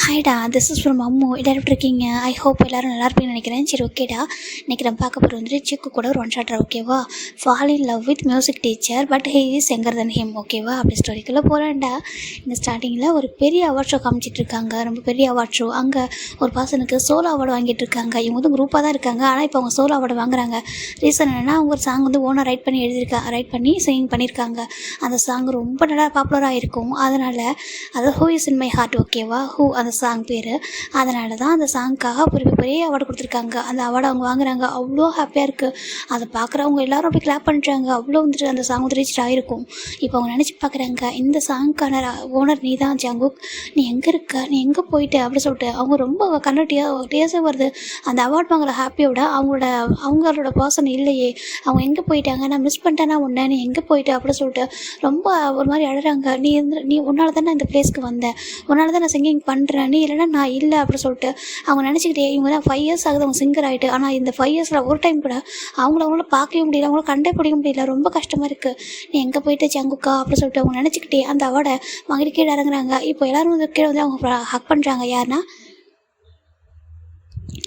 ஹாய்டா, this is from Ammu. எல்லாரும் எப்படி இருக்கீங்க? ஐ ஹோப் எல்லோரும் நல்லா இருப்பீங்கன்னு நினைக்கிறேன். சரி, ஓகேடா. இன்றைக்கி நம்ம பார்க்க போகிறது வந்துட்டு சிக்கு கூட ஒரு ஒன் ஷாட்ரா, ஓகேவா? Fall in love with music teacher but he is younger then him, ஓகேவா? அப்படி ஸ்டோரிக்குள்ளே போகிறேன்டா. இந்த ஸ்டார்டிங்கில் ஒரு பெரிய அவார்ட் ஷோ காமிச்சிட்ருக்காங்க, ரொம்ப பெரிய அவார்ட் ஷோ. அங்கே ஒரு பர்சனுக்கு சோலோ அவார்டு வாங்கிட்டு இருக்காங்க. இவங்க வந்து குரூப்பாக தான் இருக்காங்க, ஆனால் இப்போ அவங்க சோலோ அவார்டு வாங்குறாங்க. ரீசன் என்னென்னா, அவங்க ஒரு சாங் வந்து ஓனாக ரைட் பண்ணி சிங்கிங் பண்ணியிருக்காங்க. அந்த சாங் ரொம்ப நல்லா பாப்புலராக இருக்கும். அதனால் அது who is in my heart, ஓகேவா? ஹூ அந்த சாங் பேர். அதனால தான் அந்த சாங்க்காக பெரிய அவார்டு கொடுத்துருக்காங்க. அந்த அவார்டு அவங்க வாங்குறாங்க. அவ்வளோ ஹாப்பியாக இருக்குது. அதை பார்க்குறவங்க எல்லோரும் போய் கிளாப் பண்ணுறாங்க. அவ்வளோ வந்துட்டு அந்த சாங் வந்து ரீச் ஆகிருக்கும். இப்போ அவங்க நினச்சி பார்க்குறாங்க, இந்த சாங்க்கான ஓனர் நீ தான் ஜங்குக், நீ எங்கே இருக்க, நீ எங்கே போயிட்டு அப்படி சொல்லிட்டு அவங்க ரொம்ப கண்ணு டேஸே வருது. அந்த அவார்டு வாங்குற ஹாப்பியோட அவங்களோட பர்சன் இல்லையே, அவங்க எங்கே போயிட்டாங்க, நான் மிஸ் பண்ணிட்டேன்னா உன்னை, நீ எங்கே போயிட்டு அப்படி சொல்லிட்டு ரொம்ப ஒரு மாதிரி அழறாங்க. நீ உன்னால் தான் நான் இந்த பிளேஸ்க்கு வந்தேன், உன்னால் தான் நான் சிங்கிங் பண்ணுறேன், நீ இல்லைன்னா நான் இல்லை அப்படி சொல்லிட்டு அவங்க நினச்சிக்கிட்டே இவங்க தான் 5 இயர்ஸ் ஆகுது அவங்க சிங்கர் ஆகிட்டு. ஆனால் இந்த 5 இயர்ஸில் ஒரு டைம் கூட அவங்களால பார்க்கவே முடியல, அவங்கள கண்டே பிடிக்க முடியல. ரொம்ப கஷ்டமாக இருக்குது. நீ எங்கே போயிட்டு ஜங்குக்கா அப்படி சொல்லிட்டு அவங்க நினச்சிக்கிட்டே அந்த அவார்டை வாங்கிட்டு கீழே இறங்குறாங்க. இப்போ எல்லோரும் வந்து கீழே வந்து அவங்க ஹக் பண்ணுறாங்க. யாருன்னா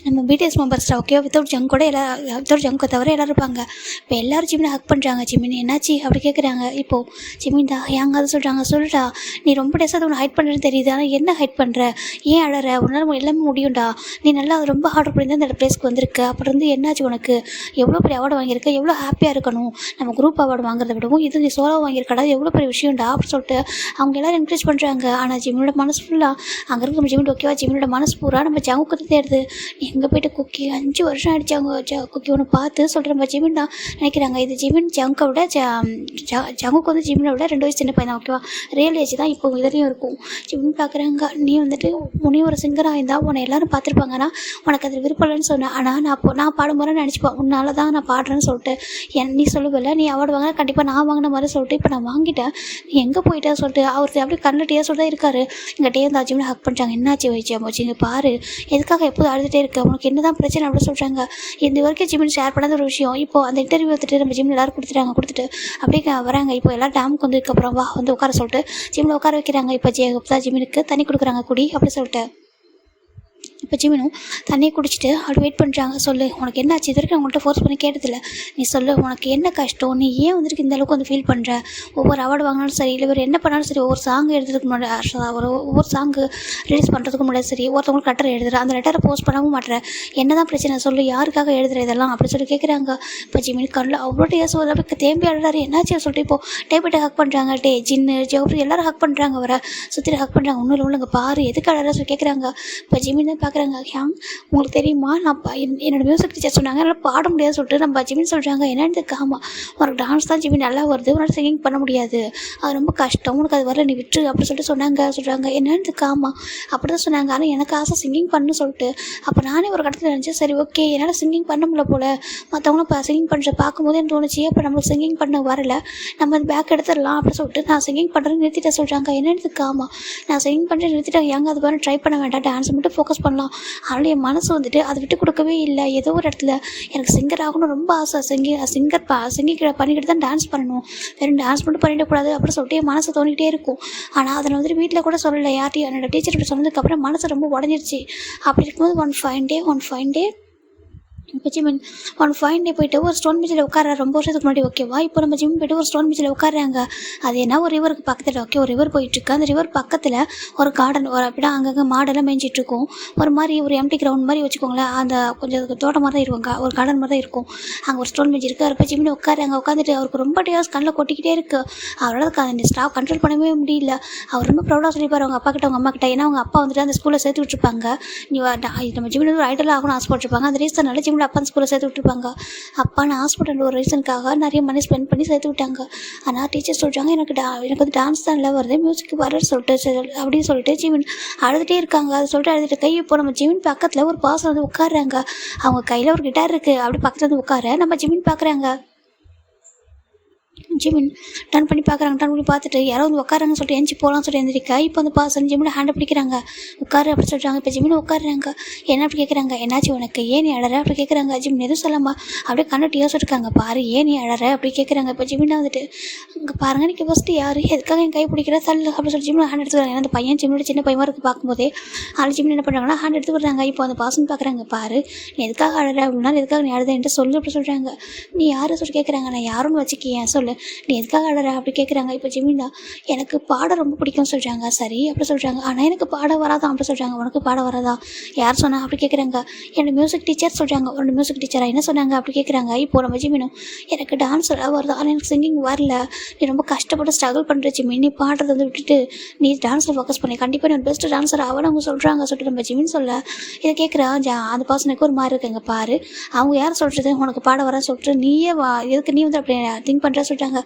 நம்ம பிடிஎஸ் மெம்பர்ஸ்டா, ஓகே? வித்தவுட் ஜங்குக்கை தவிர எல்லோரும் இருப்பாங்க. இப்போ எல்லோரும் ஜிமினை ஹக் பண்ணுறாங்க. ஜிமின் என்னாச்சு அப்படி கேட்குறாங்க. இப்போது ஜிமின் தான் ஏங்க அதை சொல்லிட்டா, நீ ரொம்ப டேஸாக உன்னை ஹைட் பண்ணுறேன்னு தெரியுது, ஆனால் என்ன ஹைட் பண்ணுற, ஏன் அழற, உன்னால் எல்லாமே முடியும்டா, நீ நல்லா ரொம்ப ஹார்ட் பண்ணி தான் இந்த பிளேஸ்க்கு வந்திருக்கு. அப்புறம் வந்து என்னாச்சு உனக்கு, எவ்வளோ பெரிய அவார்டு வாங்கியிருக்க, எவ்வளோ ஹாப்பியாக இருக்கணும். நம்ம குரூப் அவார்டு வாங்குறத விடவும் இது நீ சோலோ வாங்கியிருக்கடா, எவ்வளோ பெரிய விஷயம்டா அப்படி சொல்லிட்டு அவங்க எல்லோரும் என்கரேஜ் பண்ணுறாங்க. ஆனால் ஜிமினோட மனசு ஃபுல்லாக அங்கே இருக்க நம்ம ஜிமின், ஓகேவா? ஜிமினோட மனசு பூரா நம்ம ஜங்குக்கு தான் தேடுது. நீ எங்கே போய்ட்டு குக்கி 5 வருஷம் ஆகிடுச்சாங்க குக்கி ஒன்று பார்த்து சொல்கிற நம்ம ஜிமின் தான் நினைக்கிறாங்க. இது ஜிமின் ஜங்கை விட ஜங்குக்கு வந்து ஜிமினை விட 2 வயசு சின்ன பையன் தான், ஓகேவா? ரியல் ஏஜ் தான் இப்போ இதுலேயும் இருக்கும். ஜிமின் பார்க்குறாங்க, நீ வந்துட்டு நீ ஒரு சிங்கராக இருந்தால் உன்னை எல்லோரும் பார்த்துருப்பாங்கன்னா உனக்கு அது விருப்பம் இல்லைன்னு சொன்னேன். ஆனால் நான் பாடும்போது நினச்சிப்பேன், உன்னால தான் நான் பாடுறேன்னு சொல்லிட்டு நீ சொல்லுவில்ல, நீ அவார்டு வாங்கினா கண்டிப்பாக நான் வாங்கின மாதிரி சொல்லிட்டு இப்போ நான் வாங்கிட்டேன், நீ எங்கே போயிட்டா சொல்லிட்டு அவர் அப்படியே கண்ணில் டேஸ் தான் இருக்காரு. எங்கள் டே இருந்தால் ஜிமினை ஹக் பண்ணுறாங்க. என்னாச்சு வச்சு இங்கே பாரு, எதுக்காக எப்போது அழுதுகிட்டே இருக்க, உனக்கு என்ன தான் பிரச்சனை அப்படின்னு சொல்கிறாங்க. இது வரைக்கும் ஜிமின் ஷேர் பண்ணாத ஒரு விஷயம். இப்போ அந்த இன்டர்வியூ எடுத்துகிட்டு நம்ம ஜிமின் எல்லோரும் கொடுத்துட்டு அப்படியே வராங்க. இப்போ எல்லாம் டேமுக்கு வந்ததுக்கப்புறம் வா வந்து உட்கார சொல்லிட்டு ஜிமில் உட்கார வைக்கிறாங்க. இப்போ ஜிமினுக்கு தண்ணி கொடுக்குறாங்க, குடி அப்படி சொல்லிட்டு. இப்போ ஜிமினும் தண்ணியை குடிச்சிட்டு அப்படி வெயிட் பண்ணுறாங்க. சொல்லு, உனக்கு என்ன ஆச்சு, இது வரைக்கும் அவங்கள்ட்ட ஃபோர்ஸ் பண்ணி கேட்டதில்லை, நீ சொல்லு உனக்கு என்ன கஷ்டம், நீ ஏன் வந்துருக்கு இந்த அளவுக்கு வந்து ஃபீல் பண்ணுற, ஒவ்வொரு அவார்டு வாங்கினாலும் சரி, இல்லை வேறு என்ன பண்ணாலும் சரி, ஒவ்வொரு சாங் எழுதுறதுக்கு முன்னாடி ஒவ்வொரு சாங்கு ரிலீஸ் பண்ணுறதுக்கு முன்னாடி சரி, ஒருத்தவங்களுக்கு லெட்டர் எழுதுற, அந்த லெட்டரை போஸ்ட் பண்ணவும் மாட்டேற, என்ன தான் பிரச்சனை சொல்லு, யாருக்காக எழுதுற இதெல்லாம் அப்படி சொல்லி கேட்குறாங்க. இப்போ ஜிமின் கண்ணில் அவ்வளோ டேஸ் ஒரு தேம்பி அழுறாரு. என்னாச்சு சொல்லிட்டு இப்போ டேபிட்டை ஹக் பண்ணுறாங்க. ஜின்னு ஜோப்ரி எல்லோரும் ஹக் பண்ணுறாங்க, வர சுற்றிட்டு ஹக் பண்ணுறாங்க. ஒன்றும் இல்லைங்க பாரு, எதுக்கு அழற சொல்லி கேட்குறாங்க. இப்போ ஜிமின் தான் பார்க்குறாங்க. உங்களுக்கு தெரியுமா, நான் என்னோட மியூசிக் டீச்சர் சொன்னாங்க என்னால் பாட முடியாது சொல்லிட்டு நம்ம ஜிமின் சொல்கிறாங்க. என்னன்னு ஆமாம், உனக்கு டான்ஸ் தான் ஜிமின் நல்லா வருது, உன்னால் சிங்கிங் பண்ண முடியாது, அது ரொம்ப கஷ்டம், உனக்கு அது வரல, நீ விட்டு அப்படி சொல்லிட்டு சொல்கிறாங்க. என்னன்னு ஆமாம் அப்படி தான் சொன்னாங்க. ஆனால் எனக்கு ஆசை சிங்கிங் பண்ணணும்னு சொல்லிட்டு அப்போ நானே ஒரு கடத்தில் நினச்சேன், சரி ஓகே என்னால் சிங்கிங் பண்ண முடியல போல், மற்றவங்களும் இப்போ சிங்கிங் பண்ணுற பார்க்கும்போது எனக்கு தோணுச்சு, அப்போ நம்மளுக்கு சிங்கிங் பண்ண வரல, நம்ம அது பேக் எடுத்துடலாம் அப்படி சொல்லிட்டு நான் சிங்கிங் பண்ணுறேன்னு நிறுத்திட்டேன் சொல்கிறாங்க. என்னன்னு ஆமாம், நான் சிங்கிங் பண்ணுறேன் நிறுத்திட்டேன், எங்கே அது மாதிரி ட்ரை பண்ண வேண்டாம், டான்ஸ் மட்டும் ஃபோக்கஸ் பண்ணலாம். அதனால் என் மனசு வந்துட்டு அதை விட்டு கொடுக்கவே இல்லை. ஏதோ ஒரு இடத்துல எனக்கு சிங்கர் ஆகணும் ரொம்ப ஆசை, சிங்கிங் பண்ணிக்கிட்டு தான் டான்ஸ் பண்ணணும், வெறும் டான்ஸ் மட்டும் பண்ணிடக்கூடாது அப்படின்னு சொல்லிட்டு என் மனசு தோணிக்கிட்டே இருக்கும். ஆனால் அதில் வந்துட்டு வீட்டில் கூட சொல்லலை யார்ட்டையும். என்னோட டீச்சர் இப்படி சொன்னதுக்கப்புறம் மனசு ரொம்ப உடஞ்சிருச்சு. அப்படி இருக்கும்போது ஒன் ஃபைன் டே இப்போ ஜிமின் ஒன் ஃபைன் டே போயிட்டு ஒரு ஸ்டோன் பீச்சில் உட்கார, ரொம்ப வருஷத்துக்கு முன்னாடி, ஓகேவா? இப்போ நம்ம ஜிமின் போய்ட்டு ஒரு ஸ்டோன் பீச்சில் உட்காராங்க. அது என்ன ஒரு ரிவருக்கு பக்கத்தில், ஓகே, ஒரு ரிவர் போயிட்டுருக்கு. அந்த ரிவர் பக்கத்தில் ஒரு கார்டன், ஒரு அப்படின்னா அங்கங்கே மாடெல்லாம் மேய்ஞ்சிட்ருக்கும். ஒரு மாதிரி ஒரு எம்டி கிரவுண்ட் மாதிரி வச்சுக்கோங்களேன், அந்த கொஞ்சம் தோட்டம் மாதிரி தான் இருக்கும், ஒரு கார்டன் மாதிரி தான் இருக்கும். அங்கே ஒரு ஸ்டோன் பீச் இருக்குது. அப்போ ஜிமின் உட்காராங்க. உட்காந்துட்டு அவருக்கு ரொம்ப டேஸ் கண்ணில் கொட்டிக்கிட்டே இருக்குது. அவரால் அந்த ஸ்டாஃப் கண்ட்ரோல் பண்ணவே முடியல. அவர் ரொம்ப ப்ரௌடாக சொல்லிப்பார் அவங்க அப்பா கிட்ட, அவங்க அம்மா கிட்ட. ஏன்னா அவங்க அப்பா வந்துட்டு அந்த ஸ்கூலில் சேர்த்து விட்டுருப்பாங்க. நீ நம்ம ஜிமின் ஒரு ஐடலாக ஆகணும் ஆசைப்பட்டுருப்பாங்க. அந்த ரீசனால ஜிமின் அப்பா அந்த ஸ்கூலில் சேர்த்து விட்டுருப்பாங்க. அப்பா நான் ஹாஸ்பிட்டல் ஒரு ரீசனுக்காக நிறைய மணி ஸ்பெண்ட் பண்ணி சேர்த்து விட்டாங்க. ஆனால் டீச்சர் சொல்கிறாங்க எனக்கு வந்து டான்ஸ் தான் இல்லை வருது, மியூசிக் வரன்னு சொல்லிட்டு அப்படின்னு சொல்லிட்டு ஜிமின் அழுதுகிட்டே இருக்காங்க. அதை சொல்லிட்டு அழுதுட்டு கை இப்போ நம்ம ஜிமின் பக்கத்தில் ஒரு பாசம் வந்து உட்காடுறாங்க. அவங்க கையில் ஒரு கிட்டார் இருக்குது. அப்படி பக்கத்தில் வந்து உட்கார நம்ம ஜிமின் பார்க்குறாங்க. ஜிமின் டர்ன் பண்ணி பார்க்குறாங்க. டர்ன் பண்ணி பார்த்துட்டு யாரோ வந்து உட்காராங்கன்னு சொல்லிட்டு எந்திச்சு போகலான்னு சொல்லிட்டு எழுந்திரிக்கா. இப்போ வந்து பாசன் ஜிமின் ஹேண்டை பிடிக்கிறாங்க. உட்காரு அப்படி சொல்கிறாங்க. இப்போ ஜிமின் உட்காருறாங்க. என்ன அப்படி கேட்குறாங்க, என்னாச்சு உனக்கு, ஏன் நீ அழற அப்படி கேட்குறாங்க. ஜிமின் எதுவும் சொல்லாமா அப்படியே கண்ணு யோசிச்சிருக்காங்க. பாரு ஏன் நீ அழற அப்படி கேட்குறாங்க. இப்போ ஜிமின் வந்துட்டு இங்கே பாருங்க, நீ ஃபஸ்ட்டு யார் எதுக்காக என் கை பிடிக்கிற தள்ளு அப்படி சொல்லி ஜிமின் ஹேண்ட் எடுத்துக்கிறாங்க. ஏன்னா அந்த பையன் ஜிமினோட சின்ன பையன் இருக்குது பார்க்கும்போதே ஆள் ஜிமின் என்ன பண்ணுறாங்கன்னா ஹேண்ட் எடுத்து விடுறாங்க. இப்போ அந்த பாசன் பார்க்குறாங்க. பாரு நீ எதுக்காக அழற அப்படின்னா, எதுக்காக நீ அழுதுன்ட்டு சொல்லு அப்படி சொல்கிறாங்க. நீ யாரை சொல்லி கேட்குறாங்க. நான் யாருன்னு வச்சுக்கேன் சொல்லு, நீ எதுக்காக அழற அப்படி கேட்குறாங்க. இப்போ ஜிமின் தான் எனக்கு பாட ரொம்ப பிடிக்கும்னு சொல்கிறாங்க. சரி அப்படி சொல்கிறாங்க. ஆனால் எனக்கு பாட வராதான் அப்படி சொல்கிறாங்க. உனக்கு பாட வராதா, யார் சொன்னா அப்படி கேட்குறாங்க. என்னோட மியூசிக் டீச்சர் சொல்கிறாங்க. ஒரு மியூசிக் டீச்சராக என்ன சொன்னாங்க அப்படி கேட்குறாங்க. இப்போ நம்ம ஜிமினும் எனக்கு டான்ஸ் எல்லாம் வருது, ஆனால் எனக்கு சிங்கிங் வரல, நீ ரொம்ப கஷ்டப்பட்டு ஸ்ட்ரகிள் பண்ணுற ஜிமின், நீ பாடுறதை வந்து விட்டுட்டு நீ டான்ஸில் ஃபோக்கஸ் பண்ணி கண்டிப்பாக நீ பெஸ்ட்டு டான்ஸர் ஆகணும் அவங்க சொல்கிறாங்க சொல்லிட்டு நம்ம ஜிமின் சொல்ல இதை கேட்குறா. அந்த பர்சனுக்கு ஒரு மாதிரி இருக்குங்க. பாரு அவங்க யார் சொல்கிறது உனக்கு பாட வர சொல்லிட்டு நீயே எதுக்கு நீ வந்து அப்படி திங்க் பண்ணுற சொல்கிறாங்க.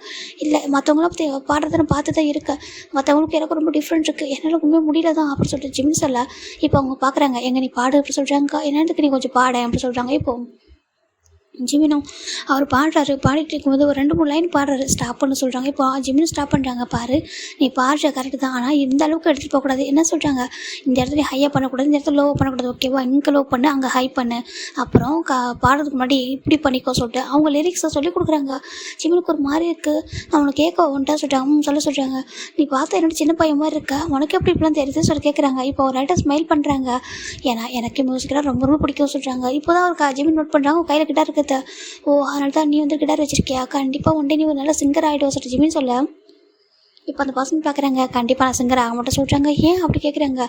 இல்லை மற்றவங்களாம் பாடுறத நான் பார்த்து தான் இருக்கேன், மற்றவங்களுக்கு எனக்கு ரொம்ப டிஃப்ரெண்ட் இருக்குது, என்னால் உண்மையாக முடியல தான் அப்படி சொல்லிட்டு ஜிமின் சொல்ல இப்போ அவங்க பார்க்குறாங்க. எங்கே நீ பாடு அப்படி சொல்கிறாங்க. என்னத்துக்கு நீ கொஞ்சம் பாட அப்படி சொல்கிறாங்க. இப்போ ஜிமினும் அவர் பாடுறாரு. பாடிட்டு இருக்கும்போது ஒரு 2-3 லைன் பாடுறாரு. ஸ்டாப் பண்ண சொல்கிறாங்க. இப்போ ஜிமினும் ஸ்டாப் பண்ணுறாங்க. பாரு நீ பாடுற கரெக்டு தான், ஆனால் இந்த அளவுக்கு எடுத்துகிட்டு போகக்கூடாது. என்ன சொல்கிறாங்க, இந்த இடத்துல ஹையாக பண்ணக்கூடாது, இந்த இடத்துல லோவாக பண்ணக்கூடாது, ஓகேவா, இங்கே லோ பண்ணு அங்கே ஹை பண்ணு, அப்புறம் பாடுறதுக்கு முன்னாடி இப்படி பண்ணிக்கோ சொல்லிட்டு அவங்க லிரிக்ஸை சொல்லிக் கொடுக்குறாங்க. ஜிமினுக்கு ஒரு மாதிரி இருக்குது. அவனை கேட்க வந்துட்டா சொல்கிறாங்க. சொல்ல சொல்கிறாங்க. நீ பார்த்தா என்னோட சின்ன பையன் மாதிரி இருக்கா, உனக்கு எப்படி இப்படிலாம் தெரியுதுன்னு சொல்லி கேட்குறாங்க. இப்போ ஒரு ரைட்டர் ஸ்மைல் பண்ணுறாங்க. ஏன்னா எனக்கு மியூசிக்கெலாம் ரொம்ப ரொம்ப பிடிக்கும் சொல்கிறாங்க. இப்போ தான் ஒரு ஜிமின் நோட் பண்ணுறாங்க. கையில் கிட்டார் இருக்குது. ஓ அதனால தான் நீ வந்து கிட்டார் வச்சிருக்கியா, கண்டிப்பாக ஒன் டே நீ ஒரு நல்ல சிங்கர் ஆகிடுவோம் சொல்லிட்டு ஜிமின் சொல்ல இப்போ அந்த பசங்க பார்க்குறாங்க. கண்டிப்பாக நான் சிங்கர் ஆக மாட்டேன் சொல்கிறாங்க. ஏன் அப்படி கேட்குறாங்க.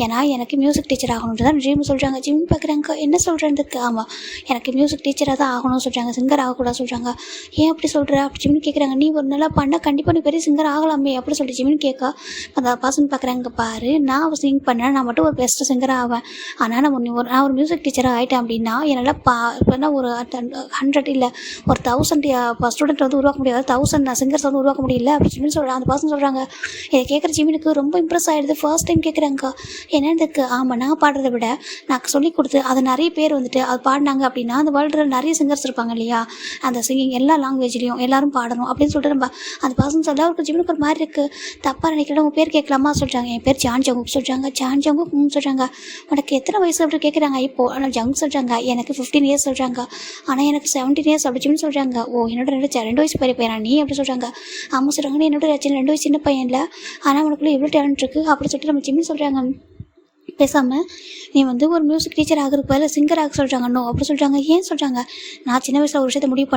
ஏன்னா எனக்கு மியூசிக் டீச்சர் ஆகணுன்ட்டு தான் ட்ரீம் சொல்கிறாங்க. ஜிமின் பார்க்குறாங்க. என்ன சொல்கிறதுக்கு, ஆமாம் எனக்கு மியூசிக் டீச்சராக தான் ஆகணும்னு சொல்கிறாங்க, சிங்கர் ஆகக்கூடாது சொல்கிறாங்க. ஏன் அப்படி சொல்கிற அப்படி ஜிமின் கேட்குறாங்க. நீ ஒரு நல்லா பண்ணால் கண்டிப்பாக நீ பெரிய சிங்கர் ஆகலாமே அப்படி சொல்லிட்டு ஜிமின் கேட்க அந்த பசங்க பார்க்குறாங்க. பாரு நான் சிங் பண்ணேன், நான் மட்டும் ஒரு பெஸ்ட்டு சிங்கர் ஆவேன், ஆனால் நான் ஒரு மியூசிக் டீச்சராக ஆகிட்டேன் அப்படின்னா என்னால் இப்போனா ஒரு 100 இல்லை ஒரு 1000 ஸ்டூடெண்ட் வந்து உருவாக்க முடியாது, 1000 சிங்கர்ஸ் வந்து உருவாக்க முடியல அப்படி ஜிமின் சொல்கிறேன். அந்த சொல்கிறாங்க. இதை கேட்குற ஜிமினுக்கு ரொம்ப இம்ப்ரெஸ் ஆகிடுது. ஃபர்ஸ்ட் டைம் கேட்குறாங்க. என்னதுக்கு, ஆமாம் நான் பாடுறதை விட நான் சொல்லி கொடுத்து அதை நிறைய பேர் வந்துட்டு அது பாடினாங்க அப்படின்னா அந்த வேர்ல்டில் நிறைய சிங்கர்ஸ் இருப்பாங்க இல்லையா, அந்த சிங்கிங் எல்லா லாங்குவேஜ்லேயும் எல்லாரும் பாடணும் அப்படின்னு சொல்லிட்டு நம்ம அந்த பர்சன் சொல்ல அவருக்கு ஜிமினுக்கு ஒரு மாதிரி இருக்குது. தப்பாக நினைக்கிறேன், உங்கள் பேர் கேட்கலாமா சொல்கிறாங்க. என் பேர் ஜான் ஜங்குக் சொல்கிறாங்க. ஜான் ஜங்குக் சொல்கிறாங்க. உனக்கு எத்தனை வயசு அப்படி கேட்குறாங்க. இப்போது ஆனால் ஜங் சொல்கிறாங்க. எனக்கு 15 இயர்ஸ் சொல்கிறாங்க. ஆனால் எனக்கு 17 இயர்ஸ் அப்படி ஜிமின் சொல்கிறாங்க. ஓ என்னோட 2 வயசு பெரிய பையனா நீ அப்படி சொல்கிறாங்க. ஆமாம் சொல்கிறாங்க. என்னோட 2 வயசு சின்ன பையன் இல்லை, ஆனால் உனக்குள்ள எவ்வளோ டேலண்ட் இருக்குது அப்படி சொல்லிட்டு நம்ம ஜிமின் சொல்கிறாங்க. பேசாமல் நீ வந்து ஒரு மியூசிக் டீச்சர் ஆகிறதுக்கு பதில் சிங்கர் ஆக சொல்கிறாங்க. நோ அப்படி சொல்கிறாங்க. ஏன் சொல்கிறாங்க. நான் சின்ன வயசில் ஒரு விஷயத்தை முடிவு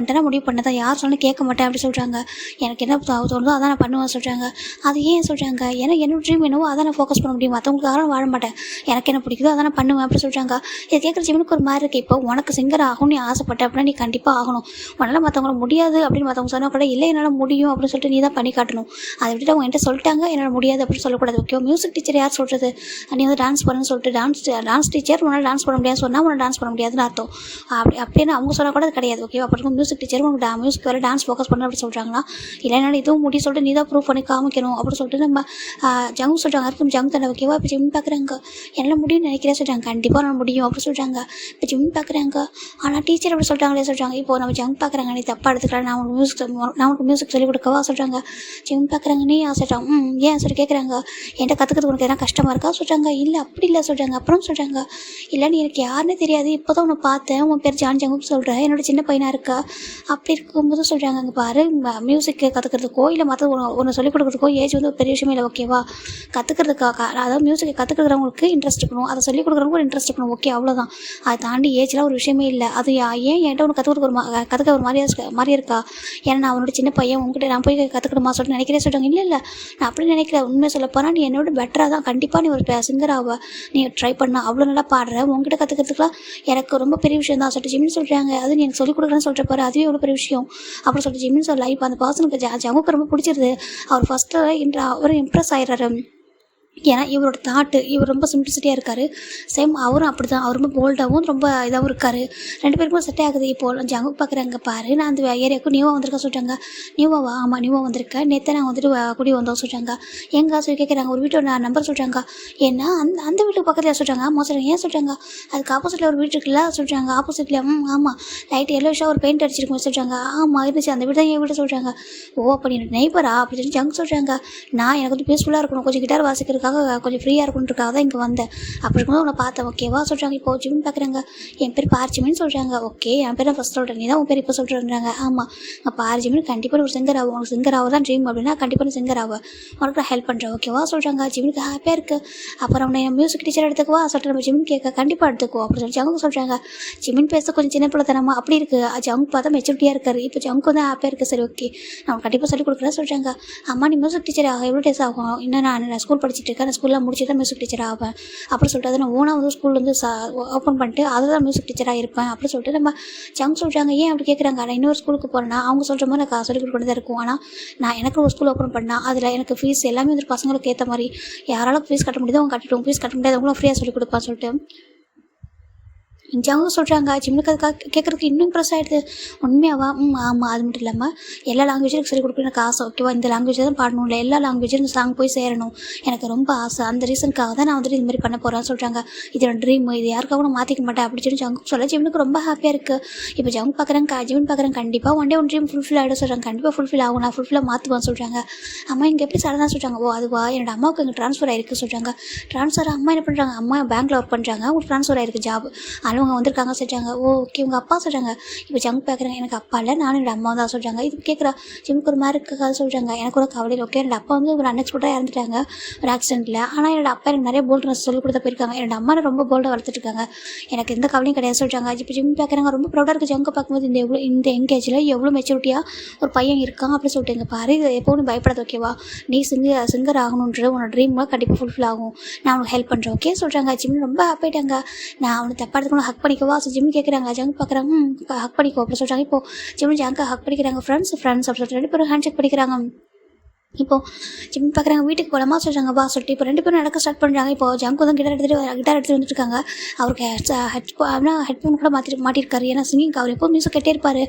பண்ணதான் யார் சொன்னால் கேட்க மாட்டேன் அப்படி சொல்கிறாங்க. எனக்கு என்ன தோணுதோ அதான் நான் பண்ணுவேன் சொல்கிறாங்க. அது ஏன் சொல்கிறாங்க. ஏன்னா என்னோட ட்ரீம் என்னவோ அதான் நான் ஃபோக்கஸ் பண்ண முடியும், மற்றவங்களுக்காக வாழ மாட்டேன், எனக்கு என்ன பிடிக்குதோ அதான் நான் பண்ணுவேன் அப்படி சொல்கிறாங்க. இதை கேட்குற ஜிமினுக்கு ஒரு மாதிரி இருக்குது. இப்போ உனக்கு சிங்கர் ஆகணும் நீ ஆசைப்பட்ட அப்படின்னா நீ கண்டிப்பாக ஆகணும், உன்னால் மற்றவங்கள முடியாது அப்படின்னு மற்றவங்க சொன்னால் கூட இல்லை என்னால் முடியும் அப்படின்னு சொல்லிட்டு நீ தான் பண்ணி காட்டணும். அதை விட்டுட்டு அவங்க என்கிட்ட சொல்லிட்டாங்க என்னால் முடியாது அப்படின்னு சொல்லக்கூடாது. ஓகே மியூசிக் டீச்சர் யார் சொல்கிறது, நீ வந்து டான்ஸ் பண்ணுன்னு சொல்லிட்டு டான்ஸ் டீச்சர் உன்னால் டான்ஸ் பண்ண முடியாது சொன்னால் உன்னால் டான்ஸ் பண்ண முடியாதுன்னு அர்த்தம். அப்படின்னு அவங்க சொன்னால் கூட அது கிடையாது. ஓகே அப்புறம் மியூசிக் டீச்சர் உனக்கு மியூசிக் வேறு டான்ஸ் ஃபோக்கஸ் பண்ண அப்படி சொல்கிறாங்களா, இல்லைனா இதுவும் முடியும் சொல்லிட்டு நீ தான் ப்ரூவ் பண்ணி காமிக்கணும் அப்படின்னு சொல்லிட்டு நம்ம ஜங்கு சொல்கிறாங்க. இருக்கும் ஜங் தண்டை ஓகேவா. இப்போ ஜிம் பார்க்குறாங்க. என்னால் முடியும்னு நினைக்கிறேன் சொல்கிறாங்க. கண்டிப்பாக நான் முடியும் அப்படி சொல்கிறாங்க. இப்போ ஜிம் பார்க்குறாங்க. ஆனால் டீச்சர் அப்படி சொல்கிறாங்களே சொல்கிறாங்க. இப்போ நம்ம ஜங் பார்க்குறாங்க. நீ தப்பாக எடுத்துக்கலாம், நான் உனக்கு மியூசிக் சொல்லிக் கொடுக்கவா சொல்கிறாங்க. ஜிம் பார்க்குறாங்க. நீ ஆசைட்டான் ஏன் சொல்லி கேட்குறாங்க. என்கிட்ட கற்றுக்கிறது உனக்கு எதனா கஷ்டமாக இருக்கா சொல்கிறாங்க. இல்லை அப்படி இல்லை சொல்கிறாங்க. அப்புறம் சொல்கிறாங்க. இல்லைன்னு எனக்கு யாருன்னே தெரியாது, இப்போ தான் உன்னை பார்த்தேன், உன் பேர் ஜான் ஜங்குக் சொல்கிறேன், என்னோட சின்ன பையனாக இருக்கா அப்படி இருக்கும்போது சொல்கிறாங்க. அங்கே பாரு மியூசிக்கு கற்றுக்கிறதுக்கோ இல்லை மற்ற ஒன்று சொல்லிக் கொடுக்குறதுக்கோ ஏஜ் வந்து ஒரு பெரிய விஷயமே இல்லை, ஓகேவா. கற்றுக்கிறதுக்காக அதாவது மியூசிக்கை கற்றுக்கிறவங்களுக்கு இன்ட்ரெஸ்ட் இருக்கணும், அதை சொல்லிக் கொடுக்குறவங்களுக்கு ஒரு இன்ட்ரெஸ்ட் இருக்கணும், ஓகே அவ்வளோதான். அதை தாண்டி ஏஜ்லாம் ஒரு விஷயமே இல்லை. அது ஏன் என்கிட்ட ஒன்று கற்றுக்க ஒரு மாதிரியா இருக்கா, ஏன்னா நான் அவனோட சின்ன பையன் உங்ககிட்ட நான் போய் கற்றுக்கணுமா சொல்லிட்டு நினைக்கிறேன் சொல்கிறாங்க. இல்லை நான் அப்படி நினைக்கல, உண்மையை சொல்ல போனால் நீ என்னோட பெட்டராக தான், கண்டிப்பாக நீ ஒரு சிங்கர் ஆவ, நீ ட்ரை பண்ண அவ்வளோ நல்லா பாடுற, உங்ககிட்ட கற்றுக்கிறதுக்குலாம் எனக்கு ரொம்ப பெரிய விஷயம் தான் சொல்லிட்டு ஜிமின் சொல்கிறாங்க. அது நீ எனக்கு சொல்லிக் கொடுக்குறேன்னு சொல்கிற பாரு, அதுவே எவ்வளோ பெரிய விஷயம் அப்படின்னு சொல்லிட்டு ஜிமின் சொல்ல. இப்போ அந்த பர்சனுக்கு ஜங்குக்கு ரொம்ப பிடிச்சிருது. அவர் ஃபஸ்ட்டு அவர் இம்ப்ரெஸ் ஆகிடுறாரு. ஏன்னா இவரோட தாட்டு இவர் ரொம்ப சிம்பிளிசிட்டியாக இருக்கார். சேம் அவரும் அப்படி தான். அவர் ரொம்ப போல்டாகவும் ரொம்ப இதாகவும் இருக்கார். 2 பேருக்கும் செட் ஆகுது. இப்போது ஜங்குக் பார்க்குறாங்க பாரு, நான் அந்த ஏரியாவுக்கு நியூவாக வந்திருக்கேன் சொல்லிட்டாங்க. நியூவாவா? ஆமாம் நியூவாக வந்திருக்கேன். நேற்று நாங்கள் வந்துட்டு குடி வந்தோம் சொல்லிட்டாங்க. எங்கே சொல்லி கேட்குறாங்க. ஒரு வீட்டோட நம்பர் சொல்லிட்டாங்க. ஏன்னா அந்த வீட்டுக்கு பக்கத்தில் சொல்லிட்டாங்க. ஆமாம் சொல்கிறாங்க. ஏன் சொல்லிட்டாங்க? அதுக்கு ஆப்போசிட்டில் ஒரு வீட்டு இருக்குல்ல சொல்லிட்டாங்க. ஆப்போசிட்டில் ஆமாம் லைட் எல்லோஷாக ஒரு பெயிண்ட் அடிச்சிருக்கோம் சொல்லிட்டாங்க. ஆமாம் இருந்துச்சு, அந்த வீடு தான் என் வீடு சொல்லிட்டாங்க. ஓ அப்போ நீ நெய்பரா அப்படின்னு சொல்லி ஜங்க் சொல்கிறாங்க. நான் எனக்கு வந்து பீஸ்ஃபுல்லாக இருக்கணும், கொஞ்சம் கிட்டார் வாசிக்கிறதுக்காக கொஞ்சம் ஃப்ரீயாக இருக்கணுன்றக்காக தான் இங்கே வந்தேன். அப்படி இருக்கும்போது உன்னை பார்த்தேன் ஓகேவா சொல்கிறாங்க. இப்போ ஜிமின் பார்க்குறாங்க. என் பேர் பார்ச்சிமின்னு சொல்கிறாங்க. ஓகே என் பேர் நான் ஃபஸ்ட் சொல்கிறேன், நீ தான் உன் பேர் இப்போ சொல்கிறேன்றாங்க. ஆமாம் பார்ச்சிமின் கண்டிப்பாக ஒரு சிங்கர் ஆகும், உனக்கு சிங்கர் ஆக தான் ட்ரீம் அப்படின்னா கண்டிப்பாக நீ சிங்கர் ஆகும், உனக்கு நான் ஹெல்ப் பண்ணுறேன் ஓகேவா சொல்கிறாங்க. ஜிமினுக்கு ஹாப்பியாக இருக்குது. அப்புறம் அவனை மியூசிக் டீச்சர் எடுத்துக்குவா சொல்லிட்டு நம்ம ஜிமின் கேட்க கண்டிப்பாக எடுத்துக்குவோம் அப்படி சொல்லி ஜங்கு சொல்கிறாங்க. ஜிமின் பேச கொஞ்சம் சின்ன பிள்ளைத்தனமா அப்படி இருக்குது. ஜங்கு பார்த்தா மெச்சூரிட்டியாக இருக்காரு. இப்போ ஜங்கு வந்து ஹாப்பியாக இருக்குது. சரி ஓகே நான் கண்டிப்பாக சொல்லிக் கொடுக்குறேன் சொல்கிறாங்க. அம்மா நீ மியூசிக் டீச்சர் ஆகும் எவ்வளோ டேஸ் ஆகும்? இன்னும் நான் ஸ்கூல் படிச்சுட்டு இருக்கேன், நான் ஸ்கூலில் முடிச்சு தான் மியூசிக் டீச்சர் ஆவேன் அப்படி சொல்லிட்டு அதை நான் ஓனாக வந்து ஸ்கூல் வந்து ஓப்பன் பண்ணிட்டு அதில் தான் மியூசிக் டீச்சராக இருப்பேன் அப்படி சொல்லிட்டு நம்ம ஜங்க் சொல்கிறாங்க. ஏன் அப்படி கேட்குறாங்க? ஆனால் இன்னொரு ஸ்கூலுக்கு போகிறேன்னா அவங்க சொல்கிற மாதிரி எனக்கு சொல்லிக் கொடுக்க தான் இருக்கும். ஆனால் நான் எனக்கு ஒரு ஸ்கூல் ஓப்பன் பண்ணால் அதில் எனக்கு ஃபீஸ் எல்லாமே வந்து பசங்களுக்கு ஏற்ற மாதிரி யாராலும் ஃபீஸ் கட்ட முடியுதோ அவங்க கட்டிட்டோம், ஃபீஸ் கட்ட முடியாதவங்களும் ஃப்ரீயாக சொல்லிக் கொடுப்பான்னு சொல்லிட்டு ஜங்கு சொல்கிறாங்க. ஜிம்னுக்கு அதுக்காக கேட்குறதுக்கு இன்னும் இம்ப்ரெஸ் ஆகிடுது. உண்மையாவா? ஆமாம் அது மட்டும் இல்லாமல் எல்லா லாங்குவேஜும் சொல்லிக் கொடுக்கணும் எனக்கு ஆசை ஓகேவா. இந்த லாங்குவேஜ் தான் பாடணும், இல்லை எல்லா லாங்குவேஜும் இந்த சாங் போய் சேரணும் எனக்கு ரொம்ப ஆசை. அந்த ரீசனுக்காக தான் நான் வந்துட்டு இது மாதிரி பண்ண போகிறேன்னு சொல்கிறாங்க. இது ஒரு ட்ரீம், இது யாருக்காகவும் நான் மாற்றிக்க மாட்டேன் அப்படி சொல்லி ஜங்கு சொல்ல ஜிம்னுக்கு ரொம்ப ஹாப்பியாக இருக்குது. இப்போ ஜங்கு பார்க்குறாங்க. ஜிம்னு பார்க்குறாங்க. கண்டிப்பாக one day one dream fulfil ஆகிடும் சொல்கிறாங்க. கண்டிப்பாக ஃபுல்ஃபில் ஆகும், நான் ஃபுல்ஃபில்லாக மாற்றுவேன்னு சொல்கிறாங்க. அம்மா இங்கே எப்படி சடனாக சொல்கிறாங்க. ஓ அதுவா என்னோட அம்மாவுக்கு இங்கே ட்ரான்ஸ்ஃபர் ஆகிருக்கு சொல்கிறாங்க. ட்ரான்ஸ்ஃபர் அம்மா என்ன பண்ணுறாங்க? அம்மா பேங்க்கில் ஒர்க் பண்ணுறாங்க, உங்களுக்கு ட்ரான்ஸ்ஃபர் ஆகிருக்கு ஜாப், அவங்க வந்திருக்காங்க சொல்கிறாங்க. ஓ ஓகே உங்கள் அப்பா சொல்கிறாங்க. இப்போ ஜங்க் பார்க்குறாங்க. எனக்கு அப்பா இல்லை, நானும் என்னோட அம்மா தான் சொல்கிறாங்க. இது கேட்குறா ஜிம்க்கு ஒரு மாதிரி இருக்காது சொல்கிறாங்க. எனக்கு ஒரு கவலையில் ஓகே என்னோட அப்பா வந்து ஒரு அன்எக்ஸ்பெக்டாக இறந்துட்டாங்க ஒரு ஆக்சிடென்ட்டில். ஆனால் என்னோட அப்பா எனக்கு நிறைய போல்ட்னஸ் சொல்லிக் கொடுத்த போயிருக்காங்க. என்னோட அம்மா ரொம்ப போல்டாக வளர்த்துட்ருக்காங்க, எனக்கு எந்த கவலையும் கிடையாது சொல்கிறாங்க. இப்போ ஜிம் பார்க்குறாங்க. ரொம்ப ப்ரௌடாக இருக்குது ஜங்கை பார்க்கும்போது. இந்த எங்கேஜில் எவ்வளோ மெச்சூரிட்டியாக ஒரு பையன் இருக்கான் அப்படி சொல்லிட்டு இங்கே பாரு, இது எப்போவும் பயப்படாது ஓகேவா. நீ சிங்கர் ஆகணுன்ற உன்னோட ட்ரீம்லாம் கண்டிப்பாக ஃபுல்ஃபில் ஆகும், நான் உனக்கு ஹெல்ப் பண்ணுறேன் ஓகே சொல்கிறாங்க. ஜிம் ரொம்ப ஹாப்பிட்டாங்க. நான் அவனை தப்பா எடுத்துக்கணும் ஹக் பண்ணிக்கவா ஜிம் கேட்குறாங்க. ஜங்க் பார்க்குறாங்க. ஹக் பண்ணிக்கோ அப்படி சொல்கிறாங்க. இப்போ ஜிம் ஜங்கை ஹக் பண்ணிக்கிறாங்க. ஃப்ரெண்ட்ஸ் அப்படி சொல்லிட்டு 2 பேரும் ஹேண்ட் செக் பண்ணிக்கிறாங்க. இப்போது ஜிம் பார்க்குறாங்க. வீட்டுக்கு போகலாமா சொல்கிறாங்க. வா சொல்லிட்டு இப்போ 2 பேரும் நடக்க ஸ்டார்ட் பண்ணுறாங்க. இப்போ ஜங்க் வந்து கிட்டார் எடுத்துகிட்டு வந்துட்டுருக்காங்க. அவருக்கு ஹெட்ஃபோன் கூட மாட்டிருக்காரு. ஏன்னா சிங்கிங் அவர் எப்போ மியூசிக் கேட்டே இருப்பார்.